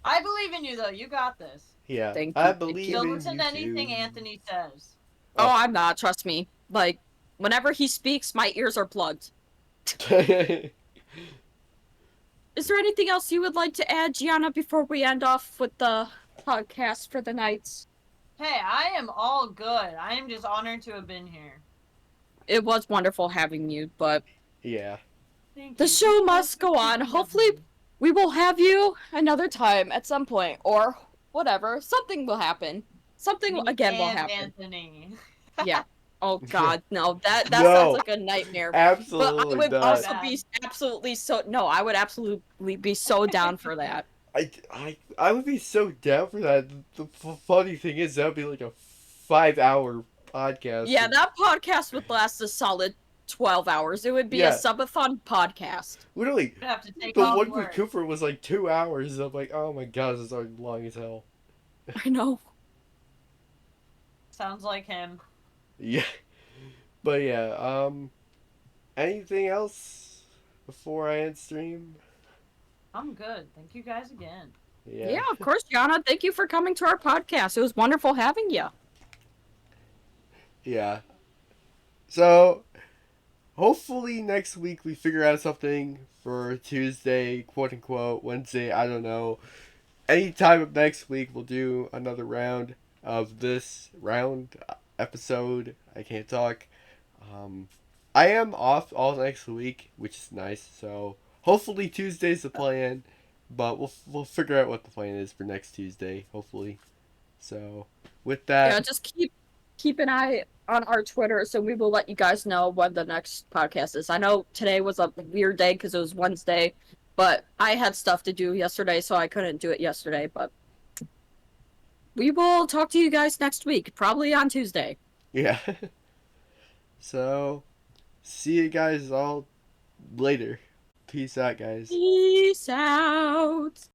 I believe in you though. You got this. Yeah, Thank I you, thank believe you. Don't in listen you to anything too. Anthony says. Oh, I'm not. Trust me. Like whenever he speaks, my ears are plugged. Is there anything else you would like to add, Gianna, before we end off with the podcast for the night? Hey, I am all good. I am just honored to have been here. It was wonderful having you, but Yeah. Thank the you. show Thank you must for go on. thinking of Hopefully, me. we will have you another time at some point, or whatever. Something will happen. Something Me again will and happen. Anthony. Yeah. Oh God, no. That sounds No, like a nightmare. But I absolutely would not. also be absolutely so. No, I would absolutely be so down for that. I would be so down for that. The funny thing is, that would be like a 5 hour podcast. Yeah, that podcast would last a solid 12 hours. It would be a Yeah. subathon podcast. Literally, I have to take the off one with work. Cooper was like 2 hours. I'm like, oh my god, this is already long as hell. I know. Sounds like him. Yeah. But yeah, anything else before I end stream? I'm good. Thank you guys again. Yeah, of course, Gianna. Thank you for coming to our podcast. It was wonderful having you. Yeah. So, hopefully next week we figure out something for Tuesday, quote unquote, Wednesday, I don't know. Anytime of next week we'll do another round of this episode. I can't talk. I am off all next week, which is nice. So hopefully Tuesday's the plan, but we'll figure out what the plan is for next Tuesday. Hopefully. So with that, Yeah, just keep an eye on our Twitter, so we will let you guys know when the next podcast is. I know today was a weird day because it was Wednesday, but I had stuff to do yesterday, so I couldn't do it yesterday. But we will talk to you guys next week, probably on Tuesday. yeah. So see you guys all later. Peace out, guys. Peace out.